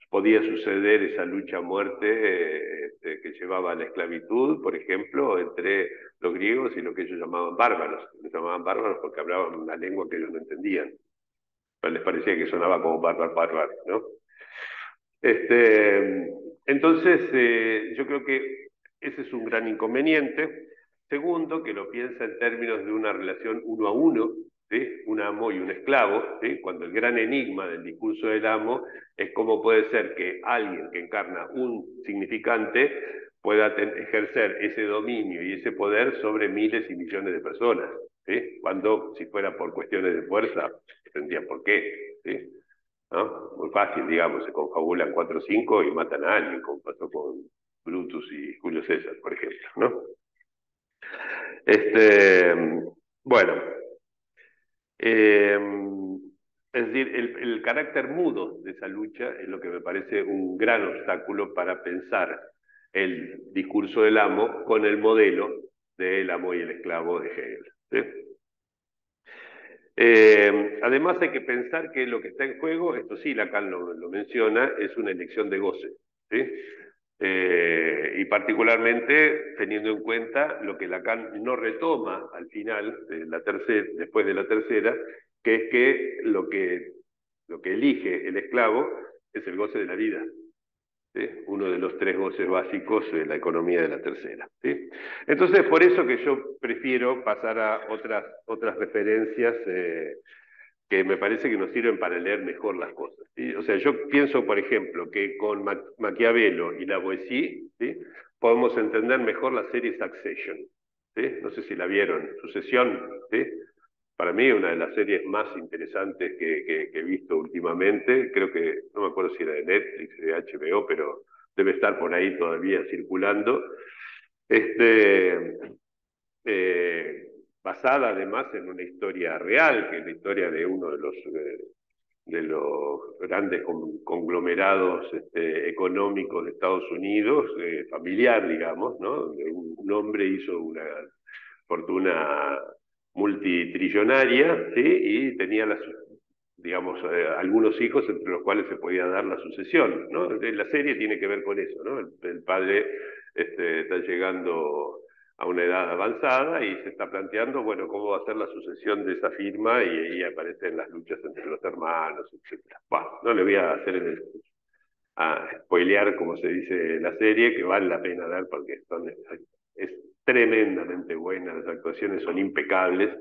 podía suceder esa lucha a muerte que llevaba a la esclavitud, por ejemplo, entre los griegos y lo que ellos llamaban bárbaros. Les llamaban bárbaros porque hablaban una lengua que ellos no entendían. Pero les parecía que sonaba como bárbaro, ¿no? Entonces, yo creo que ese es un gran inconveniente. Segundo, que lo piensa en términos de una relación uno a uno, ¿sí? Un amo y un esclavo, ¿sí? Cuando el gran enigma del discurso del amo es cómo puede ser que alguien que encarna un significante pueda ejercer ese dominio y ese poder sobre miles y millones de personas, ¿sí? Cuando, si fuera por cuestiones de fuerza, tendría por qué, ¿sí? ¿No? Muy fácil, digamos, se confabulan 4 o 5 y matan a alguien, como pasó con Brutus y Julio César, por ejemplo, ¿no? Bueno, es decir, el carácter mudo de esa lucha es lo que me parece un gran obstáculo para pensar el discurso del amo con el modelo del amo y el esclavo de Hegel, ¿sí? Además hay que pensar que lo que está en juego, esto sí Lacan lo menciona, es una elección de goce, ¿sí? Y particularmente teniendo en cuenta lo que Lacan no retoma al final, después de la tercera, que es que lo que elige el esclavo es el goce de la vida, ¿sí? Uno de los 3 goces básicos de la economía de la tercera, ¿sí? Entonces, por eso que yo prefiero pasar a otras referencias que me parece que nos sirven para leer mejor las cosas, ¿sí? O sea, yo pienso, por ejemplo, que con Maquiavelo y Lavoisier, ¿sí?, podemos entender mejor la serie Succession, ¿sí? No sé si la vieron, Sucesión, ¿sí? Para mí una de las series más interesantes que he visto últimamente, creo que, no me acuerdo si era de Netflix, de HBO, pero debe estar por ahí todavía circulando. Basada además en una historia real, que es la historia de uno de los grandes conglomerados económicos de Estados Unidos, familiar, digamos, ¿no? Donde un hombre hizo una fortuna multitrillonaria, ¿sí? Y tenía digamos, algunos hijos entre los cuales se podía dar la sucesión, ¿no? La serie tiene que ver con eso, ¿no? El padre está llegando a una edad avanzada y se está planteando, bueno, cómo va a ser la sucesión de esa firma, y ahí aparecen las luchas entre los hermanos, etc. Bueno, no le voy a hacer a spoilear, como se dice en la serie, que vale la pena ver porque es tremendamente buena, las actuaciones son impecables.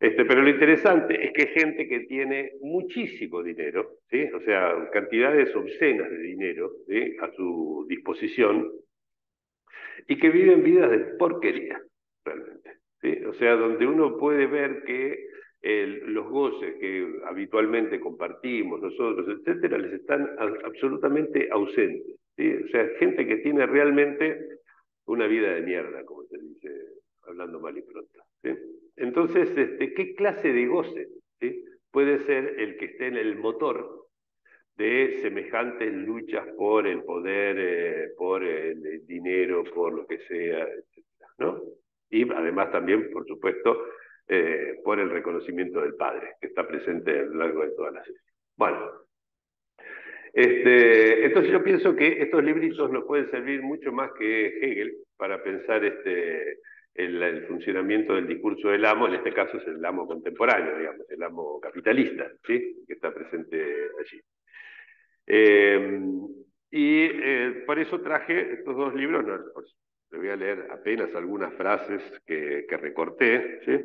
Pero lo interesante es que hay gente que tiene muchísimo dinero, ¿sí? O sea, cantidades obscenas de dinero, ¿sí?, a su disposición, y que viven vidas de porquería, realmente, ¿sí? O sea, donde uno puede ver que los goces que habitualmente compartimos nosotros, etcétera, les están absolutamente ausentes, ¿sí? O sea, gente que tiene realmente una vida de mierda, como se dice, hablando mal y pronto, ¿sí? Entonces, ¿qué clase de goce, ¿sí?, puede ser el que esté en el motor de semejantes luchas por el poder, por el dinero, por lo que sea, etcétera, ¿no? Y además también, por supuesto, por el reconocimiento del padre, que está presente a lo largo de toda la serie. Bueno, entonces yo pienso que estos libritos nos pueden servir mucho más que Hegel para pensar el funcionamiento del discurso del amo. En este caso es el amo contemporáneo, digamos, el amo capitalista, ¿sí?, que está presente allí. Por eso traje estos dos libros. No, pues, le voy a leer apenas algunas frases que recorté, ¿sí?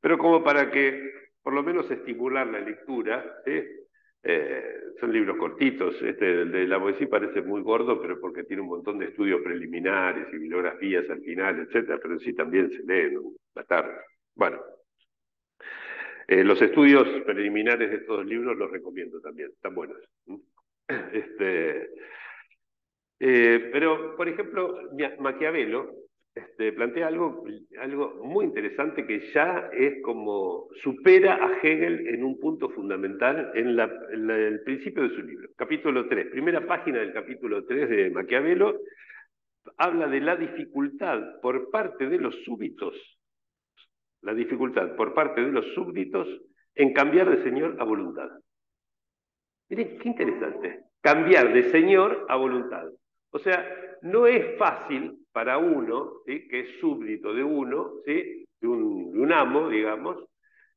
Pero como para que por lo menos estimular la lectura, ¿sí? Son libros cortitos. El de Lavoisier parece muy gordo, pero porque tiene un montón de estudios preliminares y bibliografías al final, etcétera, pero sí también se lee en la tarde. Bueno, los estudios preliminares de estos libros los recomiendo también, están buenos. Pero, por ejemplo, Maquiavelo plantea algo muy interesante que ya es como supera a Hegel en un punto fundamental en el principio de su libro. Capítulo 3, primera página del capítulo 3 de Maquiavelo, habla de la dificultad por parte de los súbditos, en cambiar de señor a voluntad. Miren, qué interesante. Cambiar de señor a voluntad. O sea, no es fácil para uno, ¿sí?, que es súbdito de uno, ¿sí?, de un amo, digamos,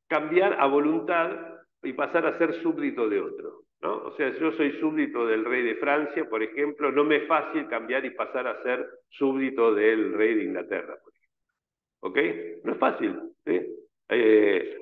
cambiar a voluntad y pasar a ser súbdito de otro, ¿no? O sea, si yo soy súbdito del rey de Francia, por ejemplo, no me es fácil cambiar y pasar a ser súbdito del rey de Inglaterra, por ejemplo. ¿Ok? No es fácil, ¿sí?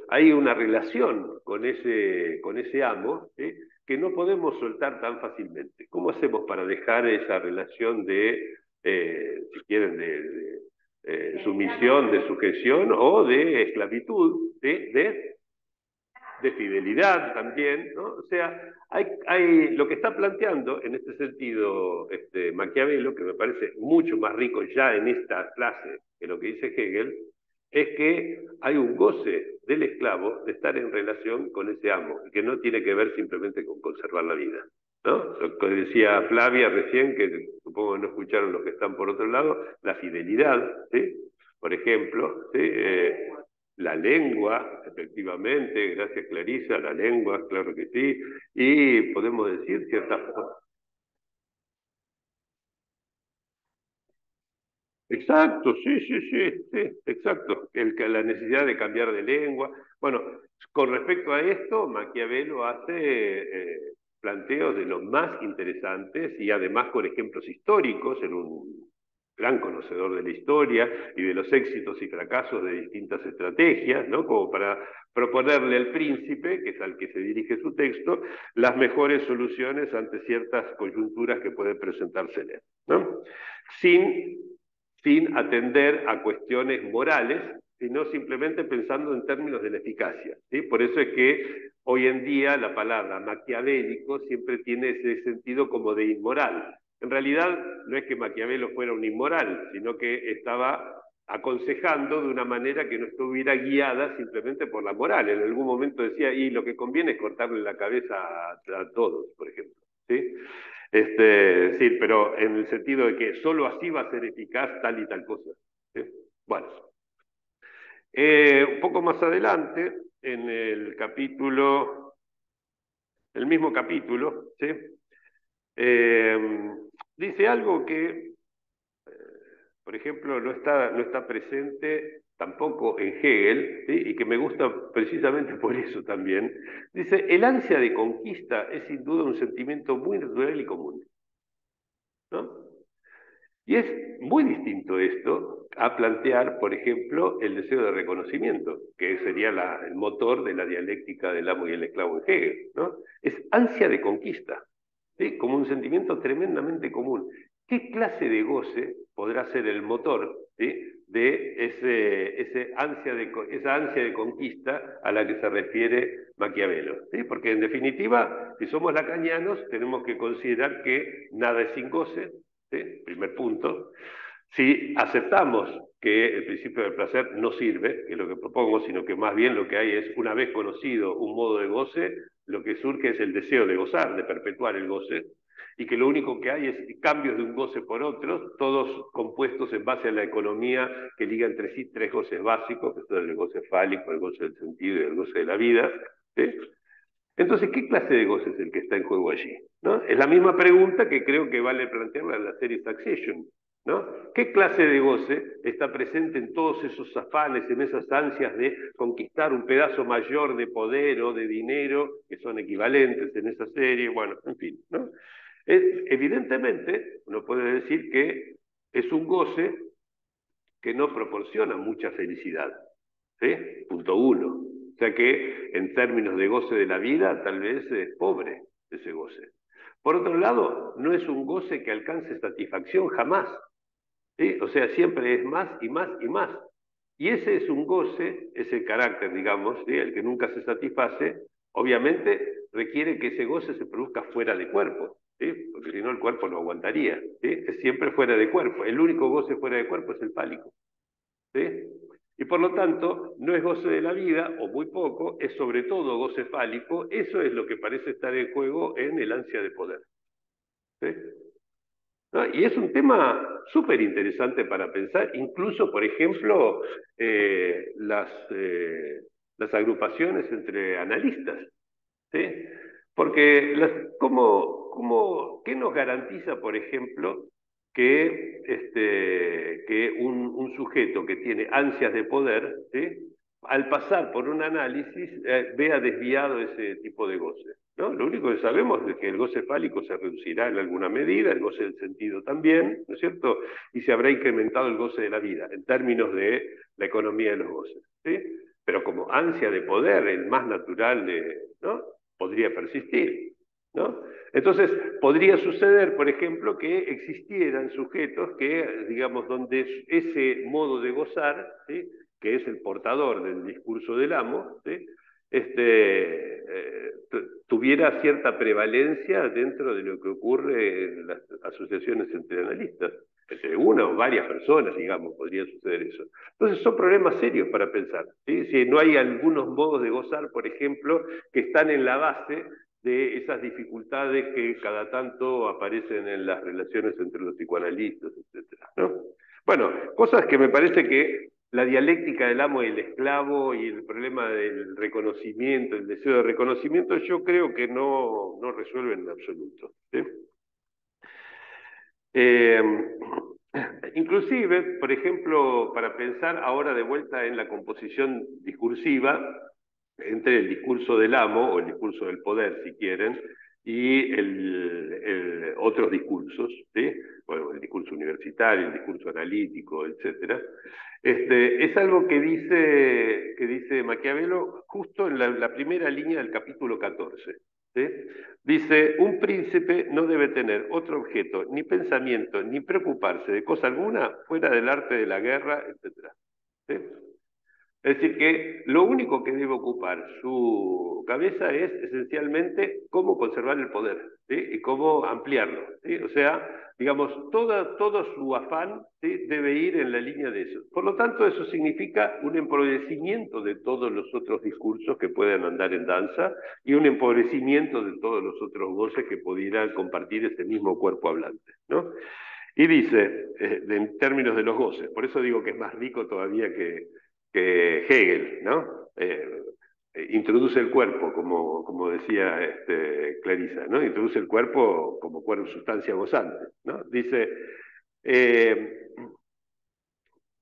Hay una relación con ese amo, ¿sí?, que no podemos soltar tan fácilmente. ¿Cómo hacemos para dejar esa relación si quieren, de sumisión, de sujeción o de esclavitud, ¿sí?, de fidelidad también, ¿no? O sea, hay lo que está planteando en este sentido Maquiavelo, que me parece mucho más rico ya en esta clase que lo que dice Hegel, es que hay un goce del esclavo de estar en relación con ese amo, que no tiene que ver simplemente con conservar la vida, ¿no? Lo que decía Flavia recién, que supongo que no escucharon los que están por otro lado, la fidelidad, ¿sí?, por ejemplo, ¿sí? La lengua, efectivamente, gracias Clarisa, la lengua, claro que sí, y podemos decir ciertas cosas. Exacto, sí, sí, sí, sí, exacto, la necesidad de cambiar de lengua. Bueno, con respecto a esto, Maquiavelo hace planteos de los más interesantes y además con ejemplos históricos en un gran conocedor de la historia y de los éxitos y fracasos de distintas estrategias, ¿no? Como para proponerle al príncipe, que es al que se dirige su texto, las mejores soluciones ante ciertas coyunturas que pueden presentársele, ¿no? Sin atender a cuestiones morales, sino simplemente pensando en términos de la eficacia, ¿sí? Por eso es que hoy en día la palabra maquiavélico siempre tiene ese sentido como de inmoral. En realidad no es que Maquiavelo fuera un inmoral, sino que estaba aconsejando de una manera que no estuviera guiada simplemente por la moral. En algún momento decía, y lo que conviene es cortarle la cabeza a todos, por ejemplo, ¿sí? Sí, pero en el sentido de que solo así va a ser eficaz tal y tal cosa, ¿sí? Bueno, un poco más adelante, en el mismo capítulo, ¿sí? Dice algo que, por ejemplo, no está presente tampoco en Hegel, ¿sí? Y que me gusta precisamente por eso también. Dice, el ansia de conquista es sin duda un sentimiento muy natural y común, ¿no? Y es muy distinto esto a plantear, por ejemplo, el deseo de reconocimiento, que sería el motor de la dialéctica del amo y el esclavo en Hegel, ¿no? Es ansia de conquista, ¿sí? Como un sentimiento tremendamente común. ¿Qué clase de goce podrá ser el motor, ¿sí? de esa ansia de conquista a la que se refiere Maquiavelo? ¿Sí? Porque en definitiva, si somos lacanianos, tenemos que considerar que nada es sin goce, ¿sí? Primer punto. Si aceptamos que el principio del placer no sirve, que es lo que propongo, sino que más bien lo que hay es, una vez conocido un modo de goce, lo que surge es el deseo de gozar, de perpetuar el goce, y que lo único que hay es cambios de un goce por otro, todos compuestos en base a la economía que liga entre sí tres goces básicos, que son el goce fálico, el goce del sentido y el goce de la vida, ¿sí? Entonces, ¿qué clase de goce es el que está en juego allí? ¿No? Es la misma pregunta que creo que vale plantearla en la serie Succession, ¿no? ¿Qué clase de goce está presente en todos esos afanes, en esas ansias de conquistar un pedazo mayor de poder o de dinero, que son equivalentes en esa serie? Bueno, en fin, ¿no? Evidentemente, uno puede decir que es un goce que no proporciona mucha felicidad, ¿sí? Punto uno. O sea que en términos de goce de la vida, tal vez es pobre ese goce. Por otro lado, no es un goce que alcance satisfacción jamás, ¿sí? O sea, siempre es más y más y más. Y ese es un goce, ese carácter, digamos, ¿sí? El que nunca se satisface, obviamente requiere que ese goce se produzca fuera de cuerpo, ¿sí? Porque si no el cuerpo no aguantaría, ¿sí? Es siempre fuera de cuerpo. El único goce fuera de cuerpo es el fálico, ¿sí? Y por lo tanto, no es goce de la vida, o muy poco, es sobre todo goce fálico. Eso es lo que parece estar en juego en el ansia de poder, ¿sí? ¿No? Y es un tema súper interesante para pensar, incluso, por ejemplo, las agrupaciones entre analistas, ¿sí? Porque ¿qué nos garantiza, por ejemplo, que un sujeto que tiene ansias de poder, ¿sí? Al pasar por un análisis, vea desviado ese tipo de goce, ¿no? Lo único que sabemos es que el goce fálico se reducirá en alguna medida, el goce del sentido también, ¿no es cierto? Y se habrá incrementado el goce de la vida, en términos de la economía de los goces, ¿sí? Pero como ansia de poder, el más natural ¿no? Podría persistir, ¿no? Entonces, podría suceder, por ejemplo, que existieran sujetos que, digamos, donde ese modo de gozar, ¿sí? Que es el portador del discurso del amo, ¿sí? Tuviera cierta prevalencia dentro de lo que ocurre en las asociaciones entre analistas. Entre una o varias personas, digamos, podría suceder eso. Entonces son problemas serios para pensar, ¿sí? Si no hay algunos modos de gozar, por ejemplo, que están en la base de esas dificultades que cada tanto aparecen en las relaciones entre los psicoanalistas, etc., ¿no? Bueno, cosas que me parece que la dialéctica del amo y el esclavo y el problema del reconocimiento, el deseo de reconocimiento, yo creo que no resuelven en absoluto, ¿sí? Inclusive, por ejemplo, para pensar ahora de vuelta en la composición discursiva, entre el discurso del amo, o el discurso del poder, si quieren, y otros discursos, ¿sí? Bueno, el discurso universitario, el discurso analítico, etcétera. Es algo que dice Maquiavelo justo en la primera línea del capítulo 14. ¿Sí? Dice, un príncipe no debe tener otro objeto, ni pensamiento, ni preocuparse de cosa alguna fuera del arte de la guerra, etcétera. ¿Sí? Es decir, que lo único que debe ocupar su cabeza es esencialmente cómo conservar el poder, ¿sí? Y cómo ampliarlo, ¿sí? O sea, digamos, todo su afán, ¿sí? Debe ir en la línea de eso. Por lo tanto, eso significa un empobrecimiento de todos los otros discursos que puedan andar en danza y un empobrecimiento de todos los otros voces que pudieran compartir ese mismo cuerpo hablante, ¿no? Y dice, en términos de los goces, por eso digo que es más rico todavía que Hegel, ¿no? Introduce el cuerpo, como decía Clarisa, ¿no? Introduce el cuerpo como sustancia gozante, ¿no? Eh,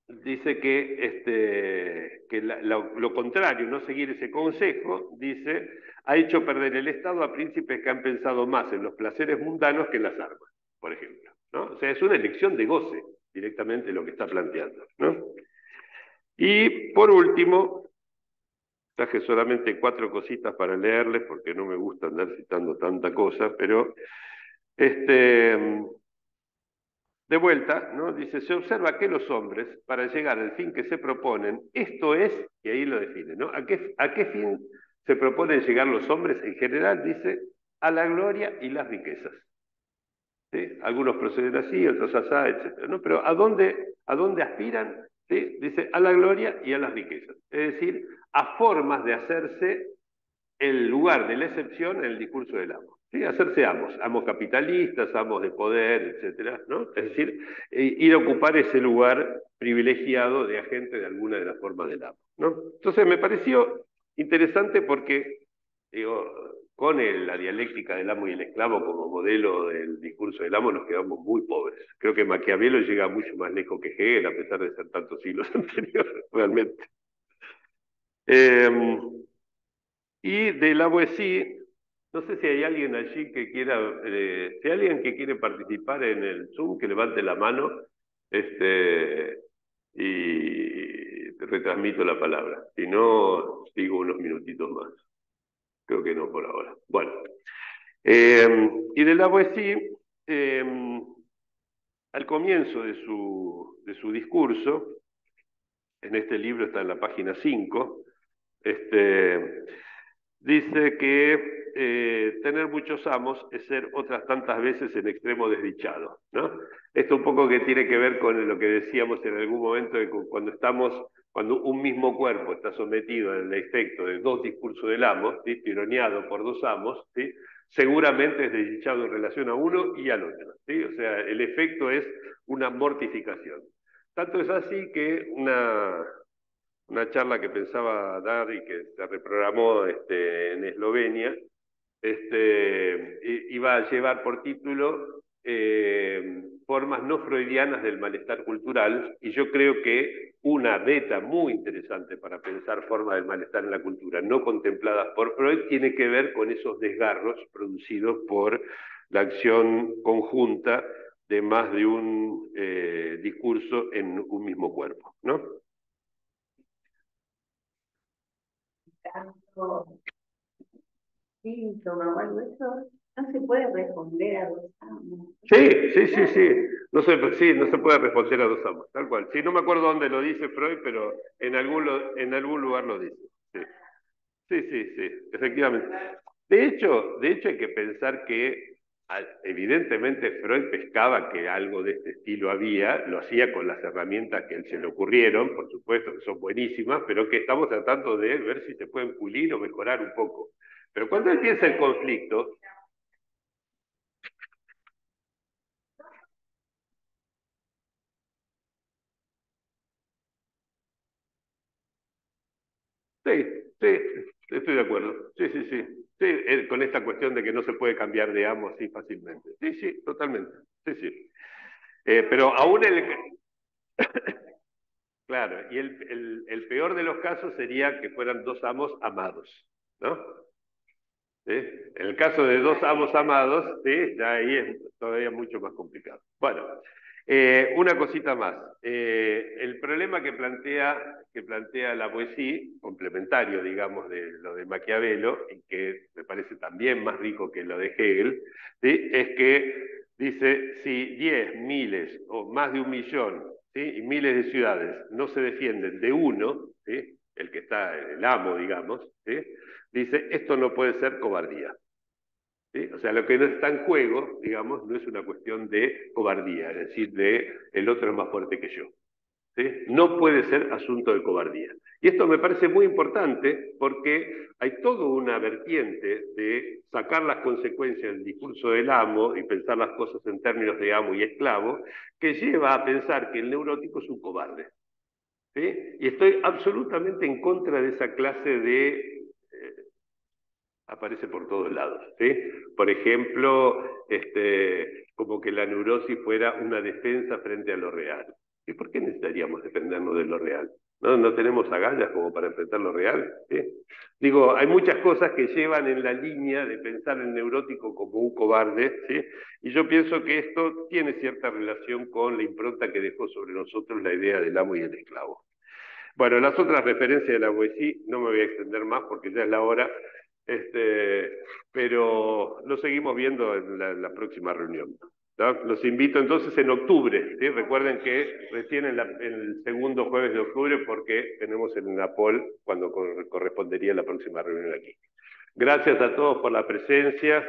dice que lo contrario, no seguir ese consejo, dice, ha hecho perder el Estado a príncipes que han pensado más en los placeres mundanos que en las armas, por ejemplo, ¿no? O sea, es una elección de goce, directamente lo que está planteando, ¿no? Y por último, traje solamente 4 cositas para leerles, porque no me gusta andar citando tanta cosa, pero de vuelta, ¿no? Dice, se observa que los hombres, para llegar al fin que se proponen, esto es, y ahí lo define, ¿no? ¿A qué fin se proponen llegar los hombres? En general, dice, a la gloria y las riquezas. ¿Sí? Algunos proceden así, otros asá, etc. ¿No? Pero ¿a dónde aspiran? ¿Sí? Dice, a la gloria y a las riquezas. Es decir, a formas de hacerse el lugar de la excepción en el discurso del amo. ¿Sí? Hacerse amos capitalistas, amos de poder, etcétera, ¿no? Es decir, ir a ocupar ese lugar privilegiado de agente de alguna de las formas del amo, ¿no? Entonces me pareció interesante porque, digo, con la dialéctica del amo y el esclavo como modelo del discurso del amo nos quedamos muy pobres. Creo que Maquiavelo llega mucho más lejos que Hegel, a pesar de ser tantos siglos anteriores, realmente. Y de la Boétie, no sé si hay alguien allí que quiera, si hay alguien que quiere participar en el Zoom, que levante la mano, y te retransmito la palabra. Si no, sigo unos minutitos más. Creo que no por ahora. Bueno, y de la Boétie, al comienzo de su discurso, en este libro está en la página 5, dice que tener muchos amos es ser otras tantas veces en extremo desdichado, ¿no? Esto un poco que tiene que ver con lo que decíamos en algún momento de cuando un mismo cuerpo está sometido al efecto de 2 discursos del amo, ¿sí? Tironeado por 2 amos, ¿sí? Seguramente es desdichado en relación a uno y al otro, ¿sí? O sea, el efecto es una mortificación. Tanto es así que una charla que pensaba dar y que se reprogramó en Eslovenia, iba a llevar por título Formas no freudianas del malestar cultural, y yo creo que una beta muy interesante para pensar formas del malestar en la cultura no contempladas por Freud tiene que ver con esos desgarros producidos por la acción conjunta de más de un discurso en un mismo cuerpo, ¿no? Síntoma o algo, eso no se puede responder a dos amos. Sí. No se puede responder a 2 amos, tal cual. Sí, no me acuerdo dónde lo dice Freud, pero en algún lugar lo dice. Sí, efectivamente. De hecho hay que pensar que evidentemente Freud pescaba que algo de este estilo había, lo hacía con las herramientas que a él se le ocurrieron, por supuesto que son buenísimas, pero que estamos tratando de ver si se pueden pulir o mejorar un poco. Pero cuando él piensa el conflicto, sí, estoy de acuerdo. Sí, con esta cuestión de que no se puede cambiar de amo así fácilmente. Sí, totalmente. Sí. Pero aún claro, y el peor de los casos sería que fueran 2 amos amados, ¿no? ¿Sí? En el caso de dos amos amados, ¿sí? Ya ahí es todavía mucho más complicado. Bueno, una cosita más. El problema que plantea la poesía, complementario, digamos, de lo de Maquiavelo, y que me parece también más rico que lo de Hegel, ¿sí? Es que dice, si 10, miles o más de 1 millón, ¿sí? Y miles de ciudades no se defienden de uno, ¿sí? El que está, el amo, digamos, ¿sí? Dice, esto no puede ser cobardía. ¿Sí? O sea, lo que no está en juego, digamos, no es una cuestión de cobardía, es decir, de el otro es más fuerte que yo. ¿Sí? No puede ser asunto de cobardía. Y esto me parece muy importante porque hay toda una vertiente de sacar las consecuencias del discurso del amo y pensar las cosas en términos de amo y esclavo, que lleva a pensar que el neurótico es un cobarde. ¿Sí? Y estoy absolutamente en contra de esa clase de aparece por todos lados, ¿sí? Por ejemplo, como que la neurosis fuera una defensa frente a lo real. ¿Y por qué necesitaríamos defendernos de lo real? ¿No tenemos agallas como para enfrentar lo real? ¿Sí? Digo, hay muchas cosas que llevan en la línea de pensar el neurótico como un cobarde, ¿sí? Y yo pienso que esto tiene cierta relación con la impronta que dejó sobre nosotros la idea del amo y el esclavo. Bueno, las otras referencias de la poesía, no me voy a extender más porque ya es la hora, pero lo seguimos viendo en la próxima reunión, ¿no? Los invito entonces en octubre, ¿sí? Recuerden que recién en el segundo jueves de octubre porque tenemos el NAPOL cuando correspondería la próxima reunión aquí. Gracias a todos por la presencia.